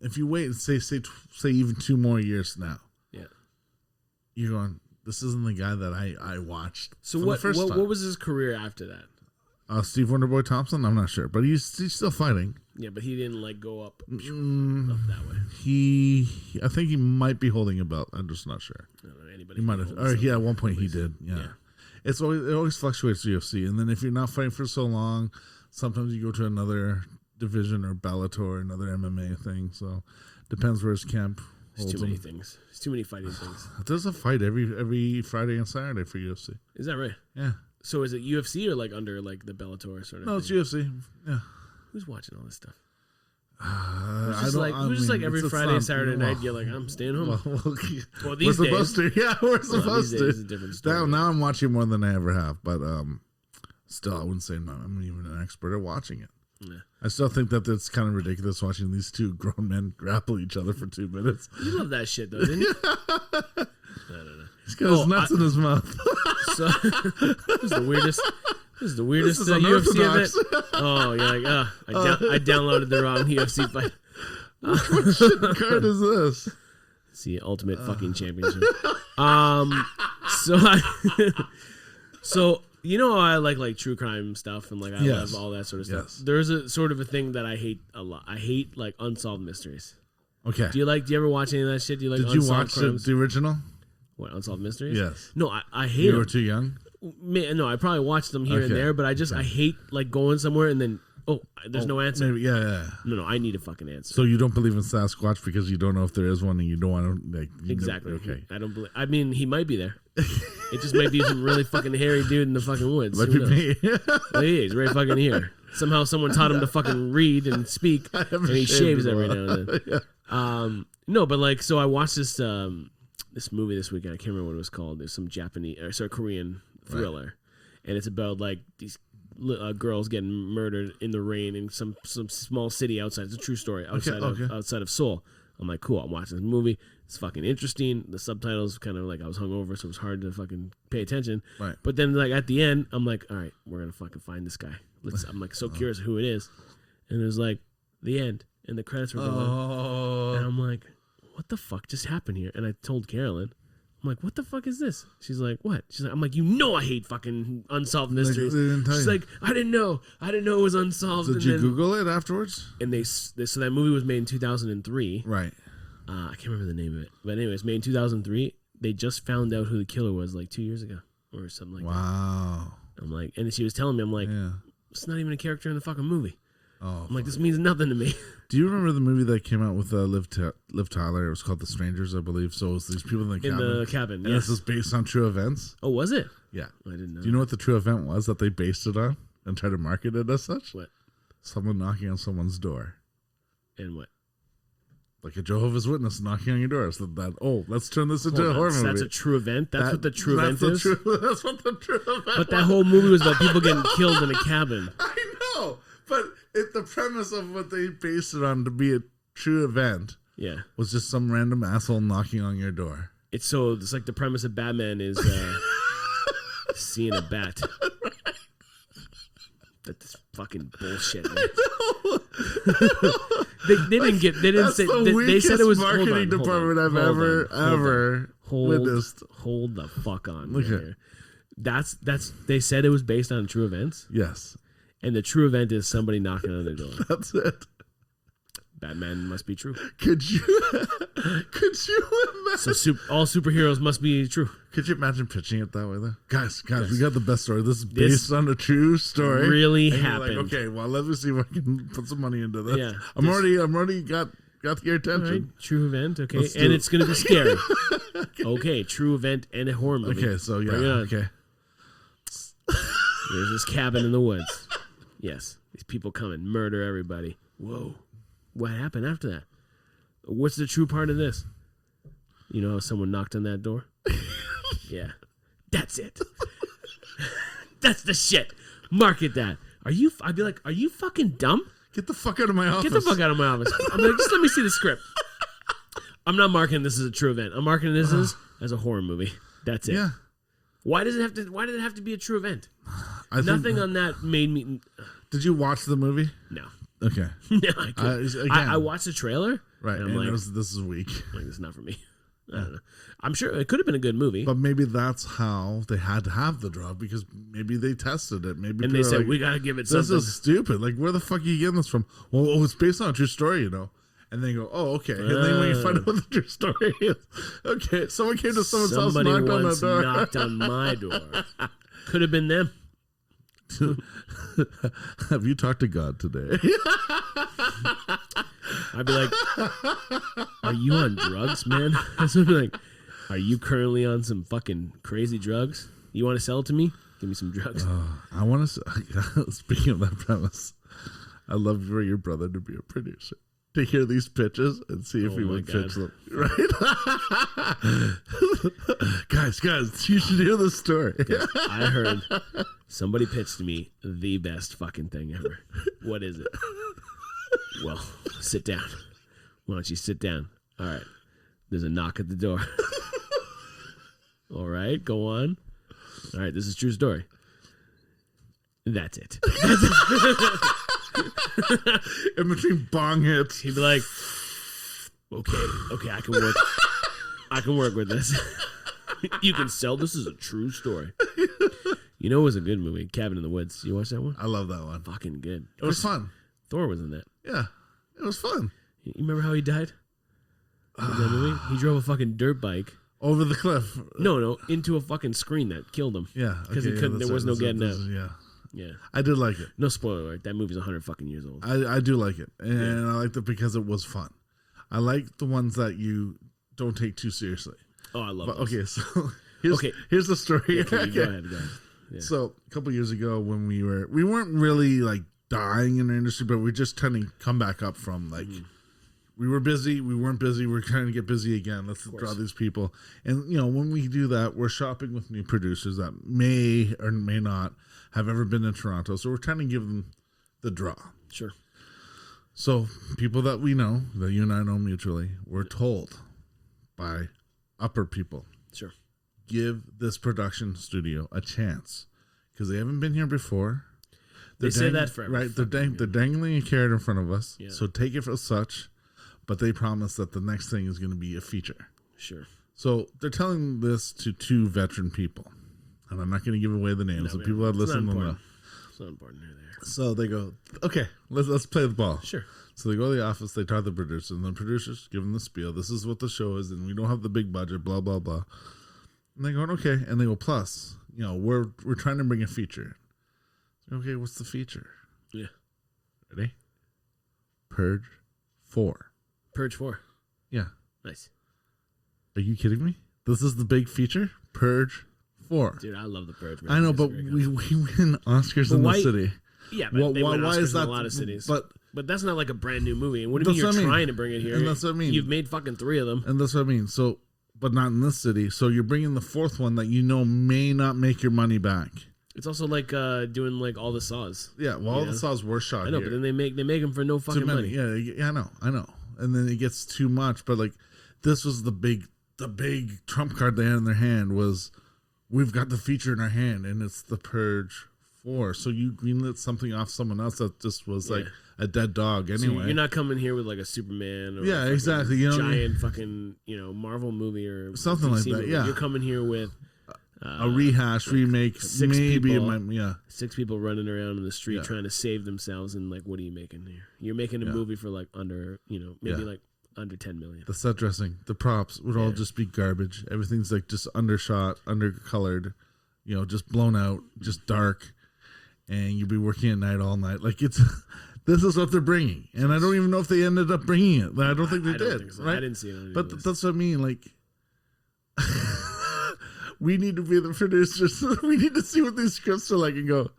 if you wait and say even 2 more years now, you're going, this isn't the guy that I watched. So what was his career after that? Steve Wonderboy Thompson, I'm not sure, but he's still fighting. Yeah, but he didn't like go up that way. I think he might be holding a belt. I'm just not sure. I don't know anybody. He might have. Or at one point he did. Yeah. It always fluctuates UFC, and then if you're not fighting for so long, sometimes you go to another division or Bellator, another MMA thing. So depends where his camp holds. There's too many things. There's too many fighting things. There's a fight every Friday and Saturday for UFC. Is that right? Yeah. So is it UFC or like under like the Bellator sort of? No, thing? It's UFC. Yeah. Who's watching all this stuff? Who's just like every Friday and Saturday night you're like, I'm staying home. Well, these days. Supposed to. Yeah, we're supposed to. It's a different story. Now I'm watching more than I ever have, but still, I wouldn't say I'm even an expert at watching it. Yeah. I still think that it's kind of ridiculous watching these 2 grown men grapple each other for 2 minutes. You love that shit, though, didn't you? I don't know. He's got his nuts in his mouth. So, this is the weirdest UFC event. Oh, you're like, I downloaded the wrong UFC fight. What shit card is this? It's the Ultimate fucking Championship. So you know how I like true crime stuff and like I love all that sort of stuff. Yes. There's a sort of a thing that I hate a lot. I hate like unsolved mysteries. Okay. Do you ever watch any of that shit? Do you like? Did you watch the original? What, Unsolved Mysteries? Yes. No, I hate. You were too young. No, I probably watched them here and there, but I hate like going somewhere and then there's no answer. Maybe, yeah. No, I need a fucking answer. So you don't believe in Sasquatch because you don't know if there is one and you don't want to like. Exactly. Okay. I don't believe. I mean, he might be there. It just might be some really fucking hairy dude in the fucking woods. Might be me. Well, he's right fucking here. Somehow someone taught him to fucking read and speak, and he shaves every now and then. Yeah. No, but like, so I watched this this movie this weekend. I can't remember what it was called. There's some Korean thriller, and it's about like these girls getting murdered in the rain in some small city outside. It's a true story outside of Seoul. I'm like, cool. I'm watching this movie. It's fucking interesting. The subtitles kind of like I was hungover, so it was hard to fucking pay attention. Right. But then like at the end, I'm like, all right, we're gonna fucking find this guy. I'm like so curious who it is, and it was like the end, and the credits were going, and I'm like, what the fuck just happened here? And I told Carolyn, I'm like, what the fuck is this? She's like, what? She's like, I'm like, you know I hate fucking unsolved mysteries. She's like, I didn't know it was unsolved. So did you Google it afterwards? And so that movie was made in 2003. Right. I can't remember the name of it. But anyways, made in 2003. They just found out who the killer was like 2 years ago or something like that. Wow. I'm like, and she was telling me, I'm like, it's not even a character in the fucking movie. Oh, I'm like, this means nothing to me. Do you remember the movie that came out with Liv Tyler? It was called The Strangers, I believe. So it was these people in the cabin. And this is based on true events. Oh, was it? Yeah. I didn't know. Do you know what the true event was that they based it on and tried to market it as such? What? Someone knocking on someone's door. And what? Like a Jehovah's Witness knocking on your door. So let's turn this into a horror movie. That's a true event? That's what the true event is? That's what the true event But that whole movie was about people getting killed in a cabin. I know. But the premise of what they based it on to be a true event was just some random asshole knocking on your door. It's like the premise of Batman is seeing a bat. That's fucking bullshit, man. They didn't say they said it was marketing department I've ever witnessed. Hold the fuck on. Okay. That's they said it was based on true events? Yes. And the true event is somebody knocking on their door. That's it. Batman must be true. Could you imagine? So all superheroes must be true. Could you imagine pitching it that way, though? Guys, we got the best story. This is based on a true story. Really happened. Like, okay, well, let me see if I can put some money into this. Yeah, I'm already got your attention. Right, true event, okay, and it's gonna be scary. Okay, true event and a horror movie. Okay, so okay. There's this cabin in the woods. Yes, these people come and murder everybody. Whoa. What happened after that? What's the true part of this? You know how someone knocked on that door? Yeah. That's it. That's the shit. Market that. I'd be like, are you fucking dumb? Get the fuck out of my office. Get the fuck out of my office. I'm like, just let me see the script. I'm not marketing this as a true event. I'm marketing this as a horror movie. That's it. Yeah. Why did it have to be a true event? Nothing on that made me. Did you watch the movie? No. Okay. No, I watched the trailer. Right. And I'm like, this is weak. Like, this is not for me. I don't know. I'm sure it could have been a good movie. But maybe that's how they had to have the drug, because maybe they tested it. Maybe and they said, we got to give it something. This is stupid. Like, where the fuck are you getting this from? Well, it's based on a true story, you know. And they go, oh, okay. And then when you find out what the true story is, okay, someone came to someone's house, knocked on the door. Knocked on my door. Could have been them. Have you talked to God today? I'd be like, are you on drugs, man? I'd be like, are you currently on some fucking crazy drugs? You want to sell it to me? Give me some drugs. I want to. Speaking of that premise, I'd love for your brother to be a producer, to hear these pitches and see if he would pitch them. Right? guys, you should hear this story. I heard somebody pitched to me the best fucking thing ever. What is it? Well, sit down. Why don't you sit down? All right. There's a knock at the door. All right, go on. All right, this is a true story. That's it. In between bong hits, he'd be like, okay, I can work with this. You can sell this as a true story. You know, it was a good movie, Cabin in the Woods. You watch that one? I love that one. Fucking good. It was fun. Thor was in that. Yeah, it was fun. You remember how he died? In that movie? He drove a fucking dirt bike over the cliff. No, into a fucking screen that killed him. Yeah, because he couldn't. There was no getting out. Yeah, I did like it. No spoiler alert. That movie's 100 fucking years old. I do like it, and I liked it because it was fun. I like the ones that you don't take too seriously. Oh, I love it. Okay, so here's the story. Yeah, go ahead. Yeah. So a couple years ago, when we weren't really like dying in the industry, but we're just trying to come back up from like. Mm-hmm. We were busy. We weren't busy. We're trying to get busy again. Let's draw these people. And, you know, when we do that, we're shopping with new producers that may or may not have ever been in Toronto. So we're trying to give them the draw. Sure. So people that we know, that you and I know mutually, were told by upper people. Sure. Give this production studio a chance. Because they haven't been here before. They say that forever. Right. They're dangling a carrot in front of us. Yeah. So take it as such. But they promise that the next thing is going to be a feature. Sure. So they're telling this to 2 veteran people, and I'm not going to give away the names. The people that listen to them. It's not important. So they go, okay, let's play the ball. Sure. So they go to the office, they talk to the producer, and the producers give them the spiel. This is what the show is, and we don't have the big budget, blah, blah, blah. And they go, okay. And they go, plus, we're trying to bring a feature. Okay, what's the feature? Yeah. Ready? Purge 4. Purge 4. Yeah. Nice. Are you kidding me? This is the big feature? Purge 4. Dude, I love the Purge. Man. I know, but we win Oscars in the city. Yeah, but they win why Oscars is that in a lot of cities. But that's not like a brand new movie. And what do you mean you're trying to bring it here? And that's what I mean. You've made fucking 3 of them. And that's what I mean. So, but not in this city. So you're bringing the 4th one that may not make your money back. It's also like doing like all the Saws. Yeah, well, all the Saws were shot. I know, here. but then they make them for no fucking money. Yeah, I know. And then it gets too much. But like, this was the big trump card they had in their hand was, we've got the feature in our hand, and it's the Purge 4. So you greenlit something off someone else that just was like a dead dog anyway. So you're not coming here with like a Superman or exactly. giant fucking Marvel movie or something like that. Yeah, you're coming here with a rehash, remake, 6 maybe. people, 6 people running around in the street trying to save themselves, and like, what are you making here? You're making a movie for like under, maybe like under 10 million. The set dressing, the props would all just be garbage. Everything's like just undershot, undercolored, just blown out, just dark, and you'd be working at night all night. Like this is what they're bringing, and I don't even know if they ended up bringing it. I don't think they did. Think so. Right? I didn't see it. But that's what I mean. Like, we need to be the producers. We need to see what these scripts are like and go,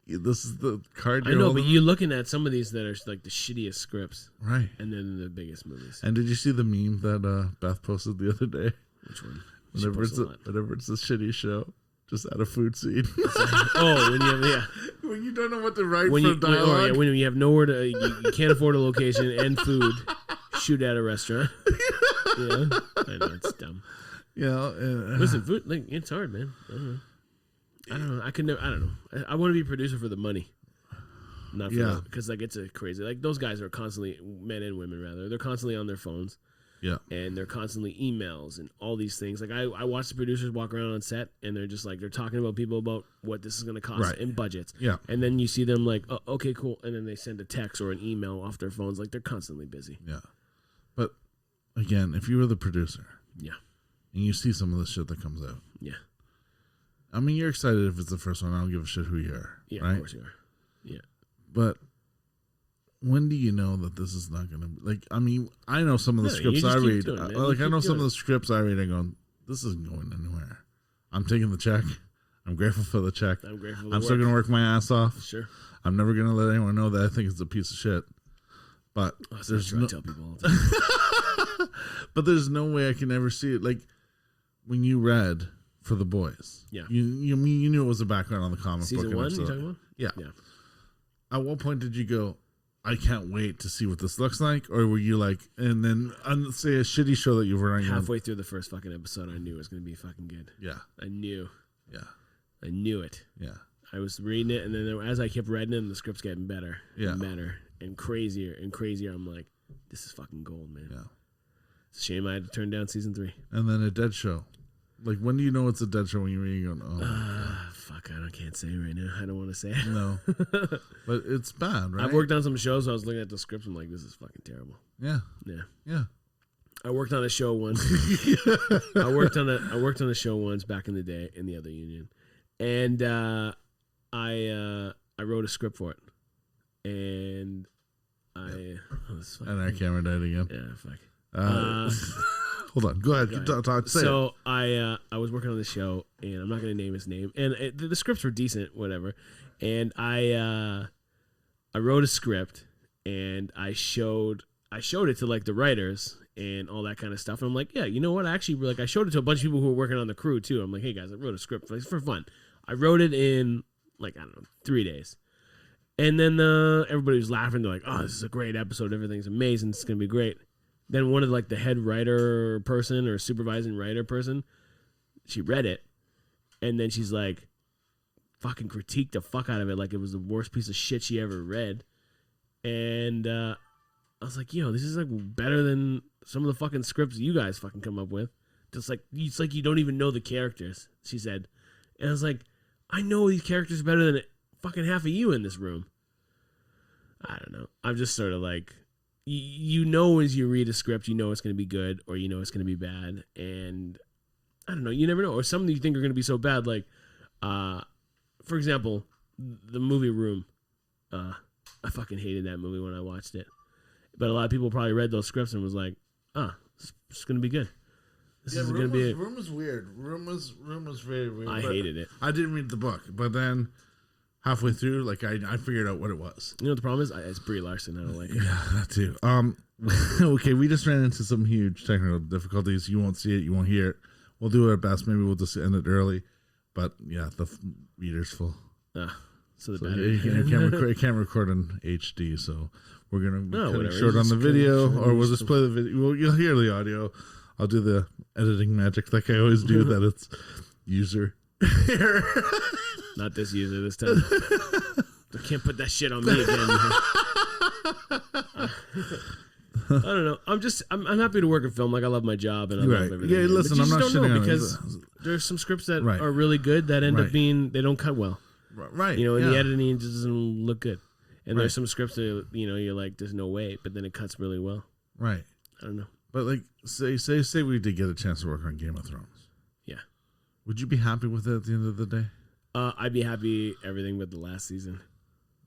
this is the card. I know, but you're looking at some of these that are like the shittiest scripts, right? And then the biggest movies. And did you see the meme that Beth posted the other day? Which one? Whenever it's a shitty show, just add a food scene. When you don't know what to write for dialogue. When you have nowhere to, you can't afford a location and food, shoot at a restaurant. Yeah, I know it's dumb. Listen, food, like, it's hard, man. I don't know. I don't know. I want to be a producer for the money, not for because like it's a crazy. Like those guys are constantly, men and women rather, they're constantly on their phones. Yeah, and they're constantly emails and all these things. Like I watch the producers walk around on set, and they're just like they're talking about people about what this is going to cost and budgets. Yeah, and then you see them like, oh, okay, cool, and then they send a text or an email off their phones. Like they're constantly busy. Yeah, but again, if you were the producer, and you see some of the shit that comes out, I mean, you're excited if it's the first one. I don't give a shit who you are. Yeah, right? Of course you are. Yeah, but when do you know that this is not going to be like? I mean, I know some of the scripts I read. I know some of the scripts I read. I go, this isn't going anywhere. I'm taking the check. I'm grateful for the check. I'm still going to work my ass off. Sure. I'm never going to let anyone know that I think it's a piece of shit. But there's no. I tell people all the time. But there's no way I can ever see it. Like when you read For the Boys, you knew it was a background on the comic book. Season 1, you talking about? Yeah. At what point did you go, I can't wait to see what this looks like? Or were you like, and then say a shitty show that you were running halfway through the first fucking episode, I knew it was going to be fucking good. Yeah. I knew. Yeah. I knew it. Yeah. I was reading it, and then as I kept reading it, the script's getting better and better and crazier and crazier. I'm like, this is fucking gold, man. Yeah. It's a shame I had to turn down season 3. And then a dead show. Like, when do you know it's a dead show when you're reading going, fuck, I can't say right now. I don't want to say it. No. But it's bad, right? I've worked on some shows, so I was looking at the scripts, I'm like, this is fucking terrible. Yeah. Yeah. Yeah. I worked on a show once. I worked on a show once back in the day in the other union. And I wrote a script for it. And and our camera died again. Yeah, fuck. Hold on. Go ahead. Talk. So I was working on the show, and I'm not going to name his name. And the scripts were decent, whatever. And I wrote a script, and I showed it to like the writers and all that kind of stuff. And I'm like, yeah, you know what? I showed it to a bunch of people who were working on the crew too. I'm like, hey guys, I wrote a script for fun. I wrote it in like, I don't know, 3 days. And then everybody was laughing. They're like, oh, this is a great episode. Everything's amazing. It's going to be great. Then one of like the head writer person or supervising writer person, she read it, and then she's like, fucking critiqued the fuck out of it like it was the worst piece of shit she ever read. And I was like, yo, this is like better than some of the fucking scripts you guys fucking come up with. Just like it's like you don't even know the characters. She said, and I was like, I know these characters better than fucking half of you in this room. I don't know. I'm just sort of like, you know, as you read a script, you know it's going to be good or you know it's going to be bad, and I don't know. You never know. Or some that you think are going to be so bad, like, for example, the movie Room. I fucking hated that movie when I watched it, but a lot of people probably read those scripts and was like, it's going to be good. This is going to be. Room was weird. Room was very weird. I hated it. I didn't read the book, but then halfway through, like I figured out what it was. You know what the problem is? It's Brie Larson. I don't like it. Yeah, that too. Okay, we just ran into some huge technical difficulties. You won't see it. You won't hear it. We'll do our best. Maybe we'll just end it early. But yeah, the reader's full. So the battery. It can't record in HD, so we're gonna be cutting short on the Just video, cut it or we'll just play the video. Well, you'll hear the audio. I'll do the editing magic like I always do. That it's user error. Not this user this time. I can't put that shit on me again. I don't know. I'm happy to work in film. Like I love my job and I love everything. Yeah, listen, I'm not shitting on it because there's some scripts that are really good that end up being they don't cut well. Right. You know, and the editing just doesn't look good. And there's some scripts that you're like, there's no way, but then it cuts really well. Right. I don't know. But like, say we did get a chance to work on Game of Thrones. Yeah. Would you be happy with it at the end of the day? I'd be happy everything but the last season.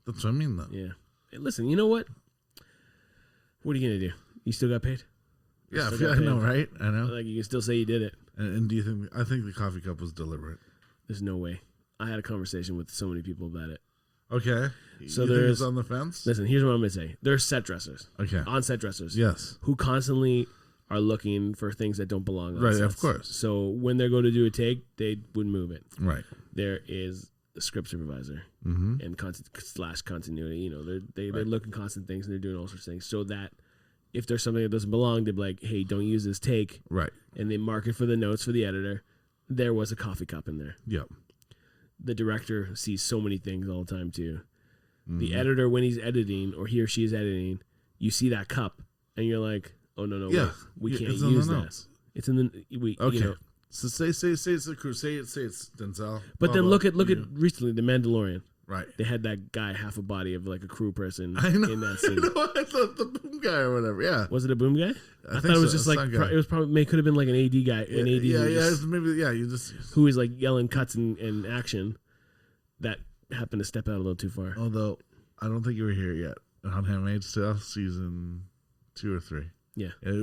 That's what I mean, though. Yeah. Hey, listen, you know what? What are you gonna do? You still got paid? Yeah, I know, right? I know. Like you can still say you did it. And do you think? I think the coffee cup was deliberate. There's no way. I had a conversation with so many people about it. Okay. So there's on the fence. Listen, here's what I'm gonna say. There's set dressers. Okay. On-set dressers. Yes. Who constantly are looking for things that don't belong on right, sets. Of course. So when they're going to do a take, they would move it. Right. There is a script supervisor and continuity. You know, they're looking constant things and they're doing all sorts of things so that if there's something that doesn't belong, they'd be like, hey, don't use this take. Right. And they mark it for the notes for the editor. There was a coffee cup in there. Yep. The director sees so many things all the time too. The editor, when he's editing or he or she is editing, you see that cup and you're like, oh no, wait, we can't use this. It's in the okay. You know. So say it's the crew. Say it's Denzel. But then look at recently The Mandalorian. Right. They had that guy half a body of like a crew person in that scene. I thought the boom guy or whatever. Yeah. Was it a boom guy? I thought it was just like it was probably could have been like an AD guy. An AD. Who is like yelling cuts and action that happened to step out a little too far. Although I don't think you were here yet on Handmaid's Tale season 2 or 3. Yeah. It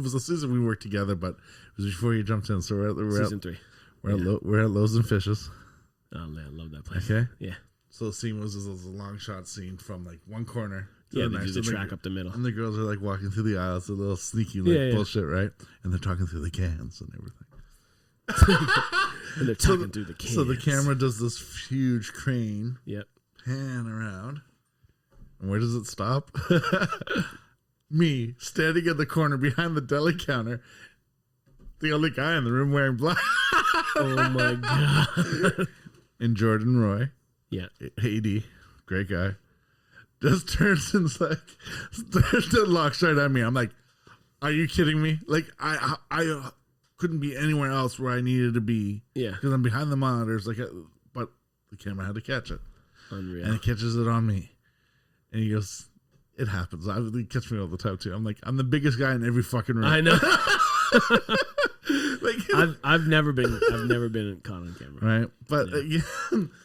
was a season we worked together, but it was before you jumped in. So we're season 3. We're at Loaves and Fishes. Oh man, I love that place. Okay. Yeah. So the scene was a long shot scene from like one corner. They do the track up the middle, and the girls are like walking through the aisles, a little sneaky bullshit, right? And they're talking through the cans and everything. And they're talking through the cans. So the camera does this huge crane. Yep. Pan around. And where does it stop? Me standing in the corner behind the deli counter, the only guy in the room wearing black. Oh my god! And Jordan Roy, AD, great guy, just turns and's like, locks right at me. I'm like, are you kidding me? Like I couldn't be anywhere else where I needed to be. Yeah, because I'm behind the monitors. But the camera had to catch it. Unreal. And it catches it on me, and he goes, "It happens." He catches me all the time too. I'm like, I'm the biggest guy in every fucking room. I know. I've never been caught on camera. Right, but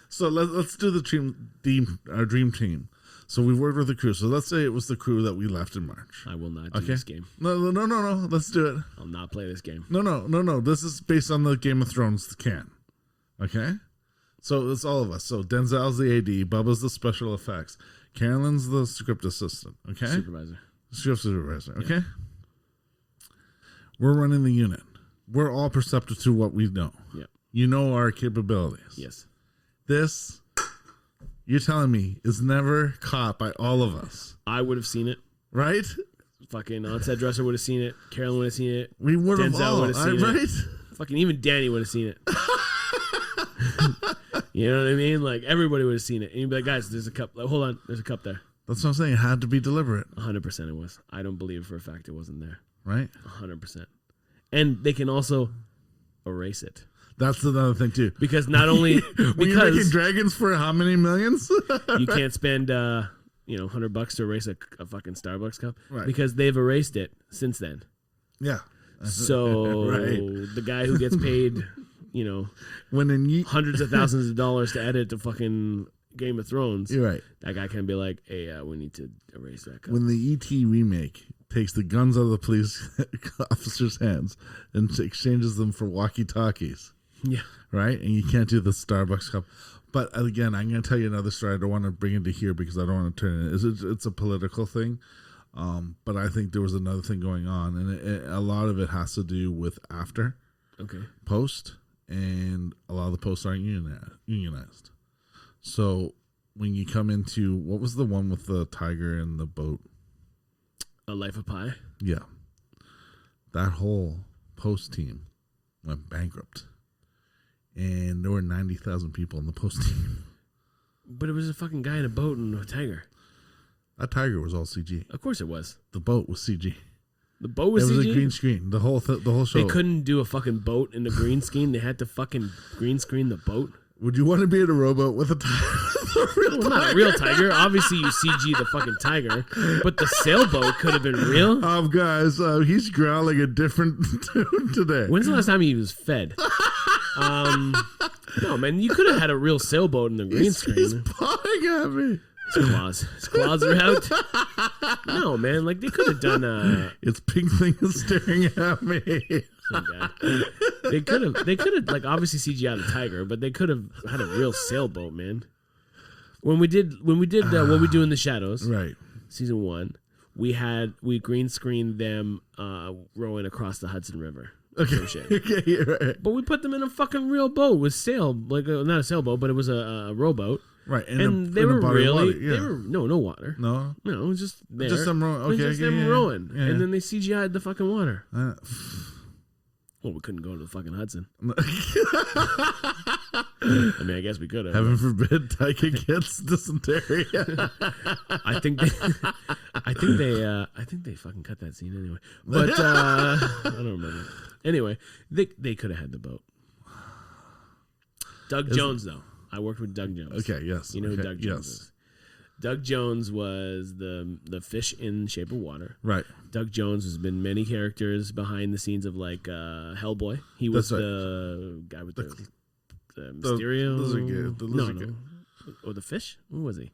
so let's do the dream team. So we worked with the crew. So let's say it was the crew that we left in March. I will not do this game. No. Let's do it. I'll not play this game. No. This is based on the Game of Thrones can. Okay, so it's all of us. So Denzel's the AD, Bubba's the special effects, Carolyn's the script assistant. Okay, script supervisor. Okay, we're running the unit. We're all perceptive to what we know. Yeah. You know our capabilities. Yes. This, you're telling me, is never caught by all of us. I would have seen it. Right? Fucking on-set dresser would have seen it. Carolyn would have seen it. We would have Denzel would have seen it. Right? Fucking even Danny would have seen it. You know what I mean? Like, everybody would have seen it. And you'd be like, guys, there's a cup. Like, hold on. There's a cup there. That's what I'm saying. It had to be deliberate. 100% it was. I don't believe for a fact it wasn't there. Right? 100%. And they can also erase it. That's another thing too. Because not only when you're making dragons for how many millions, you can't spend $100 to erase a fucking Starbucks cup, right? Because they've erased it since then. Yeah. So the guy who gets paid, hundreds of thousands of dollars to edit the fucking Game of Thrones, you're right. That guy can be like, hey, we need to erase that cup. When the E.T. remake takes the guns out of the police officers' hands and exchanges them for walkie-talkies. Yeah. Right? And you can't do the Starbucks cup. But again, I'm going to tell you another story. I don't want to bring it to here because I don't want to turn it. It's a political thing. But I think there was another thing going on. And a lot of it has to do with after. Okay. Post. And a lot of the posts aren't unionized. So when you come into, what was the one with the tiger and the boat? A Life of Pi? Yeah. That whole post team went bankrupt. And there were 90,000 people in the post team. But it was a fucking guy in a boat and a tiger. That tiger was all CG. Of course it was. The boat was CG. The boat was CG? It was a green screen. The whole show. They couldn't do a fucking boat in the green screen. They had to fucking green screen the boat. Would you want to be in a rowboat with a tiger? Well, not a real tiger. Obviously, you CG the fucking tiger, but the sailboat could have been real. Guys, he's growling a different tune today. When's the last time he was fed? No, man, you could have had a real sailboat in the green screen. He's pawing at me. His claws are out. No, man, like they could have done. Its pink thing is staring at me. Oh, God. They could have like obviously CGI the tiger, but they could have had a real sailboat, man. When we did What We Do in the Shadows, right? Season 1, we green screened them rowing across the Hudson River. Okay, okay, right. But we put them in a fucking real boat with sail, like not a sailboat, but it was a rowboat. Right, and they were really, yeah. they were no water. No, it was just there. Just them rowing. Okay, just them rowing, yeah. And then they CGI'd the fucking water. Well, we couldn't go to the fucking Hudson. I mean, I guess we could have. Heaven forbid Taika gets dysentery. I think they fucking cut that scene anyway. But I don't remember. Anyway, they could have had the boat. Doug Jones, though. I worked with Doug Jones. Okay, yes. You know who Doug Jones is. Doug Jones was the fish in Shape of Water. Right. Doug Jones has been many characters behind the scenes of like Hellboy. He was the guy with the Mysterio. No. Or the fish? Who was he?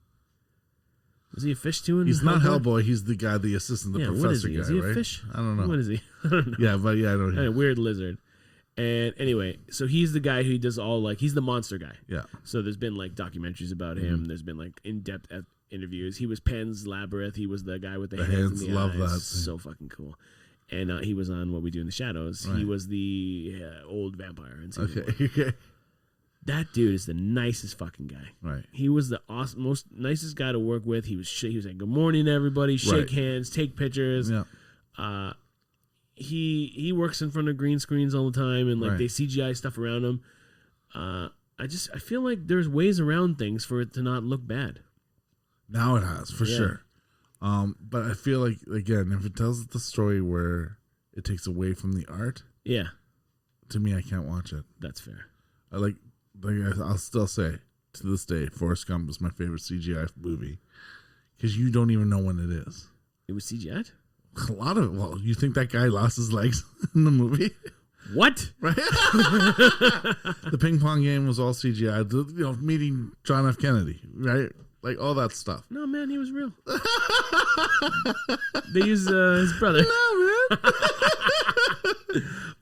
Was he a fish too? He's not Hellboy. He's the guy, the assistant, the professor what is he? guy. Is he a right? fish? I don't know. What is he? I don't know. Yeah, but I don't know. A weird lizard. And anyway, so he's the guy who does all like he's the monster guy. Yeah. So there's been like documentaries about him. There's been like in-depth interviews. He was Pan's Labyrinth. He was the guy with the hands and the love eyes. that. So fucking cool. And he was on What We Do in the Shadows. Right. He was the old vampire in season 1. Okay. That dude is the nicest fucking guy. Right. He was the most nicest guy to work with. He was like, "Good morning, everybody. Shake hands, take pictures." Yeah. He works in front of green screens all the time, and like they CGI stuff around him. I feel like there's ways around things for it to not look bad. Now it has for sure. But I feel like again, if it tells the story where it takes away from the art, to me, I can't watch it. That's fair. I'll still say to this day, Forrest Gump is my favorite CGI movie because you don't even know when it is. It was CGI? A lot of it. Well, you think that guy lost his legs in the movie? What? Right? The ping pong game was all CGI. Meeting John F. Kennedy, right? Like all that stuff. No, man, he was real. They used his brother. No, man.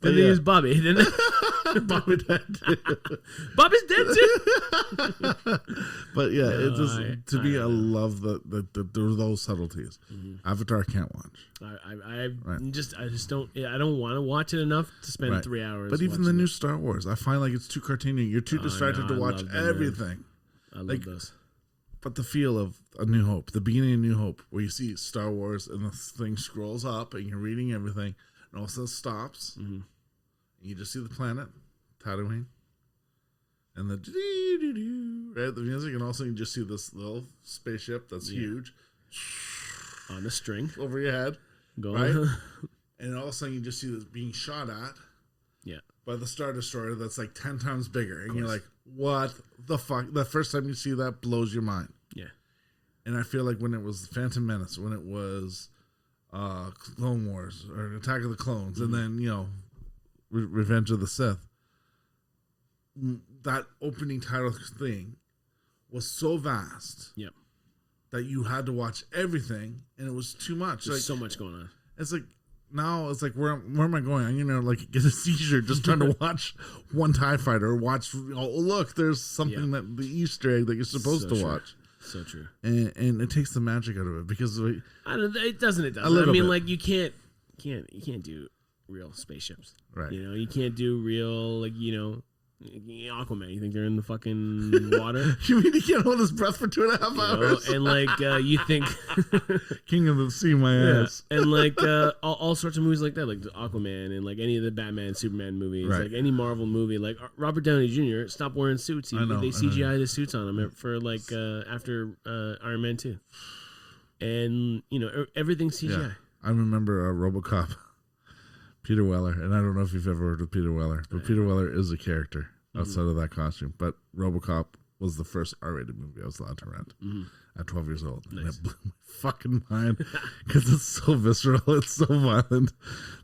But they used Bobby, didn't they? Bobby dead too. Bobby's dead too. But yeah, it just to me, I love those subtleties. Mm-hmm. Avatar, I can't watch. I just don't. I don't want to watch it enough to spend 3 hours. But even the new Star Wars, I find like it's too cartoony. You're too distracted to watch everything. I love those. But the feel of A New Hope, the beginning of New Hope, where you see Star Wars and the thing scrolls up and you're reading everything, and all of a sudden stops, and you just see the planet, Tatooine, and the music, and also you just see this little spaceship that's huge on a string over your head, going. Right? and all of a sudden you just see this being shot at. Yeah. By the Star Destroyer that's like 10 times bigger, and you're like, what the fuck? The first time you see that blows your mind. Yeah. And I feel like when it was Phantom Menace, when it was Clone Wars or Attack of the Clones, and then Revenge of the Sith, that opening title thing was so vast. Yep. That you had to watch everything, and it was too much. There's so much going on. It's like now it's like where am I going? I'm gonna like get a seizure just trying to watch one TIE fighter or watch. Oh look, there's something that the Easter egg that you're supposed to watch. So true. And it takes the magic out of it because it doesn't. I mean, like you can't do real spaceships, right? You can't do real Aquaman. You think they're in the fucking water? You mean he can't hold his breath for 2.5 hours? And like you think King of the Sea, my ass. And like all sorts of movies like that, like Aquaman and like any of the Batman, Superman movies, like any Marvel movie, like Robert Downey Jr. stopped wearing suits. They CGI the suits on him for like after Iron Man 2, and everything's CGI. Yeah. I remember RoboCop. Peter Weller, and I don't know if you've ever worked with Peter Weller, but Peter Weller is a character outside of that costume. But RoboCop was the first R-rated movie I was allowed to rent at 12 years old. Nice. And it blew my fucking mind because it's so visceral, it's so violent.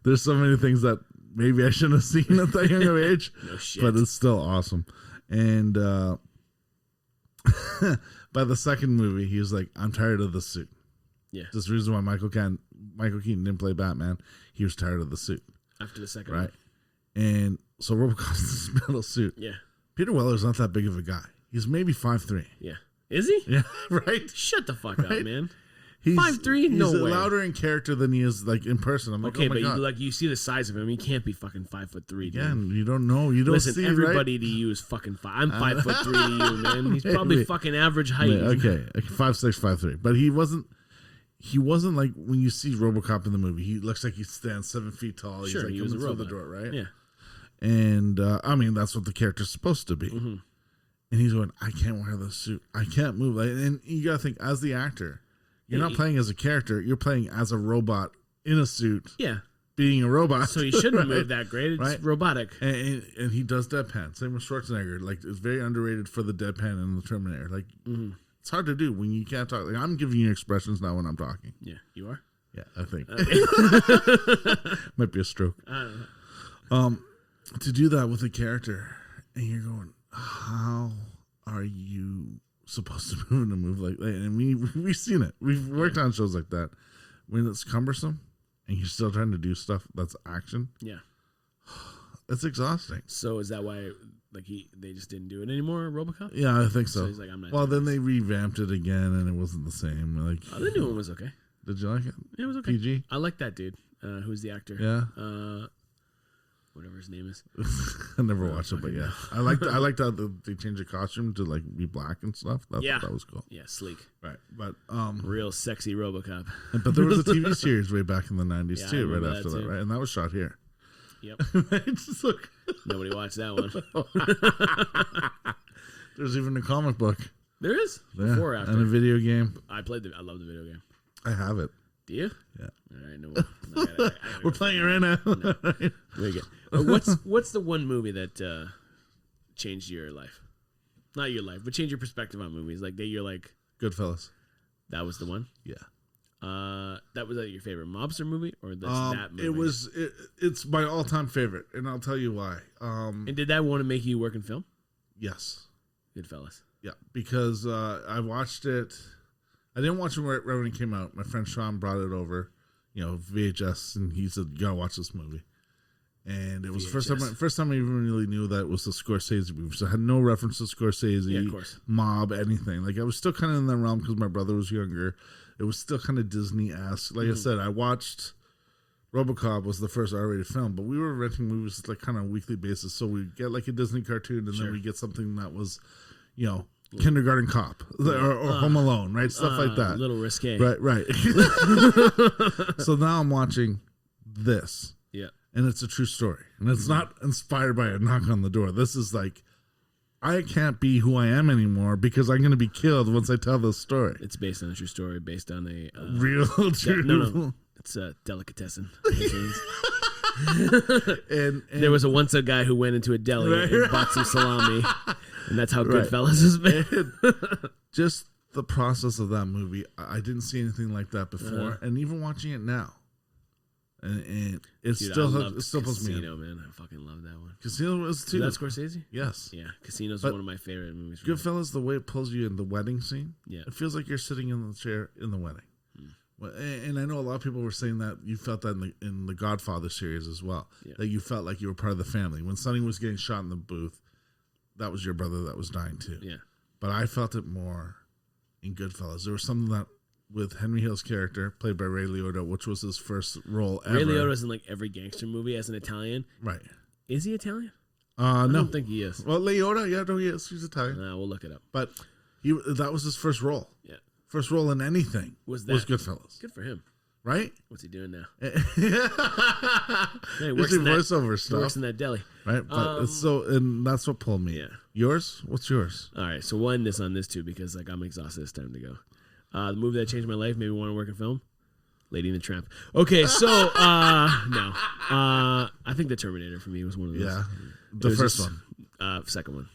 There's so many things that maybe I shouldn't have seen at that young of age, no shit. But it's still awesome. And by the second movie, he was like, "I'm tired of the suit." Yeah, this is the reason why Michael Keaton didn't play Batman. He was tired of the suit. After the second one. And so RoboCop's this metal suit. Yeah. Peter Weller's not that big of a guy. He's maybe 5'3". Yeah. Is he? Yeah, right? Shut the fuck up, man. He's 5'3"? No way. He's louder in character than he is like in person. I'm like, okay, oh my God. But you see the size of him. He can't be fucking 5'3", dude. Again, you don't know. You don't see, everybody right? to you is fucking 5. I'm 5'3" to you, man. He's probably fucking average height. Okay, 5'6", 5'3". But he wasn't like when you see RoboCop in the movie. He looks like he stands 7 feet tall. Sure, he's like coming through the door, right? Yeah. And I mean, that's what the character's supposed to be. Mm-hmm. And he's going, I can't wear the suit. I can't move. And you got to think, as the actor, you're not playing as a character. You're playing as a robot in a suit. Yeah. Being a robot. So he shouldn't move that great. It's robotic. And he does deadpan. Same with Schwarzenegger. Like, it's very underrated for the deadpan in the Terminator. Like, it's hard to do when you can't talk. Like, I'm giving you expressions now when I'm talking. Yeah, you are? Yeah, I think. Might be a stroke. I don't know. To do that with a character, and you're going, how are you supposed to move in a move like that? And we've seen it. We've worked on shows like that. When it's cumbersome, and you're still trying to do stuff that's action. Yeah. It's exhausting. So is that why... Like they just didn't do it anymore, RoboCop? Yeah, I think so. He's like, I'm not. Well, then they revamped it again, and it wasn't the same. Like, the new one was okay. Did you like it? Yeah, it was okay. PG. I like that dude. Who's the actor? Yeah. Whatever his name is. I never watched it, but yeah, I liked how they changed the costume to like be black and stuff. That was cool. Yeah, sleek. Right, but real sexy RoboCop. But there was a TV series way back in the 90s too, right after that, right? And that was shot here. Yep. So, nobody watched that one. There's even a comic book. There is? Before or after? And a video game. I love the video game. I have it. Do you? Yeah. All right, no. We're playing it right now. No. Very good. What's the one movie that changed your life? Not your life, but changed your perspective on movies. Like that you're like... Goodfellas. That was the one? Yeah. That was your favorite mobster movie, or that movie? It's my all-time favorite, and I'll tell you why. And did that want to make you work in film? Yes. Goodfellas. Yeah, because I watched it. I didn't watch it right when it came out. My friend Sean brought it over, VHS, and he said, "You gotta watch this movie." And it was the first time I even really knew that it was the Scorsese movie. So I had no reference to Scorsese, of course. Mob, anything. Like I was still kind of in that realm because my brother was younger. It was still kind of Disney-esque. Like I said, I watched RoboCop was the first R-rated film, but we were renting movies like kind of on a weekly basis. So we get like a Disney cartoon, and then we get something that was, Kindergarten Cop or Home Alone, right? Stuff like that. A little risque. Right. So now I'm watching this. Yeah. And it's a true story. And it's not inspired by a knock on the door. This is like, I can't be who I am anymore because I'm going to be killed once I tell this story. It's based on a true story, based on a... real true. No. It's a delicatessen. and there was once a guy who went into a deli and bought some salami, and that's how Goodfellas has been. Just the process of that movie, I didn't see anything like that before, and even watching it now, and it still pulls me in. Casino, man, I fucking love that one. Casino was too. Is that Scorsese? Yes. Yeah, Casino's one of my favorite movies. Goodfellas, the way it pulls you in the wedding scene, it feels like you're sitting in the chair in the wedding. And I know a lot of people were saying that you felt that in the Godfather series as well. Yeah. That you felt like you were part of the family. When Sonny was getting shot in the booth, that was your brother that was dying too. Yeah. But I felt it more in Goodfellas. There was something that with Henry Hill's character, played by Ray Liotta, which was his first role ever. Ray Liotta's in like every gangster movie as an Italian. Right. Is he Italian? No. I don't think he is. Well, Liotta, he is. He's Italian. We'll look it up. But that was his first role. Yeah. First role in anything was Goodfellas. Good for him. Right? What's he doing now? He works in voiceover stuff. He works in that deli. Right? But and that's what pulled me. Yeah. Yours? What's yours? All right. So we'll end this on this too because I'm exhausted. It's time to go. The movie that changed my life, made me want to work in film. Lady and the Tramp. Okay, so no. I think The Terminator for me was one of those. Yeah. The first one. Second one.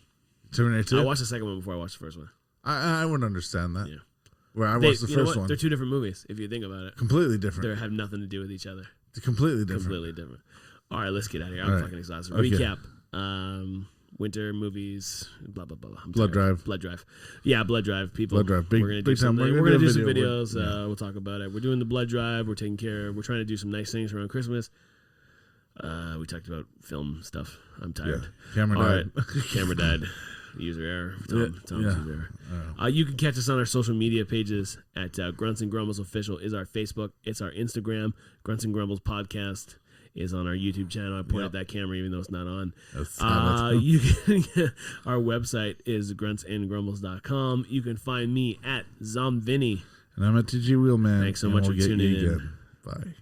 Terminator 2? I watched the second one before I watched the first one. I would understand that. Yeah. Where I watched the first one. They're two different movies, if you think about it. Completely different. They have nothing to do with each other. Completely different. Completely different. All right, let's get out of here. I'm fucking exhausted. Okay. Recap. Winter movies, blah, blah, blah. Blood Drive. Blood Drive. Yeah, Blood Drive. People. Blood Drive. We're going to do some videos. We'll talk about it. We're doing the Blood Drive. We're taking care. We're trying to do some nice things around Christmas. We talked about film stuff. I'm tired. Yeah. Camera died. Camera died. User error. Tom's user error. You can catch us on our social media pages at Grunts and Grumbles Official is our Facebook. It's our Instagram. Grunts and Grumbles Podcast is on our YouTube channel. I pointed at that camera even though it's not on. You can, our website is gruntsandgrumbles.com. You can find me at Zomvinny. And I'm at TG Wheelman. Thanks so much for tuning in. Bye.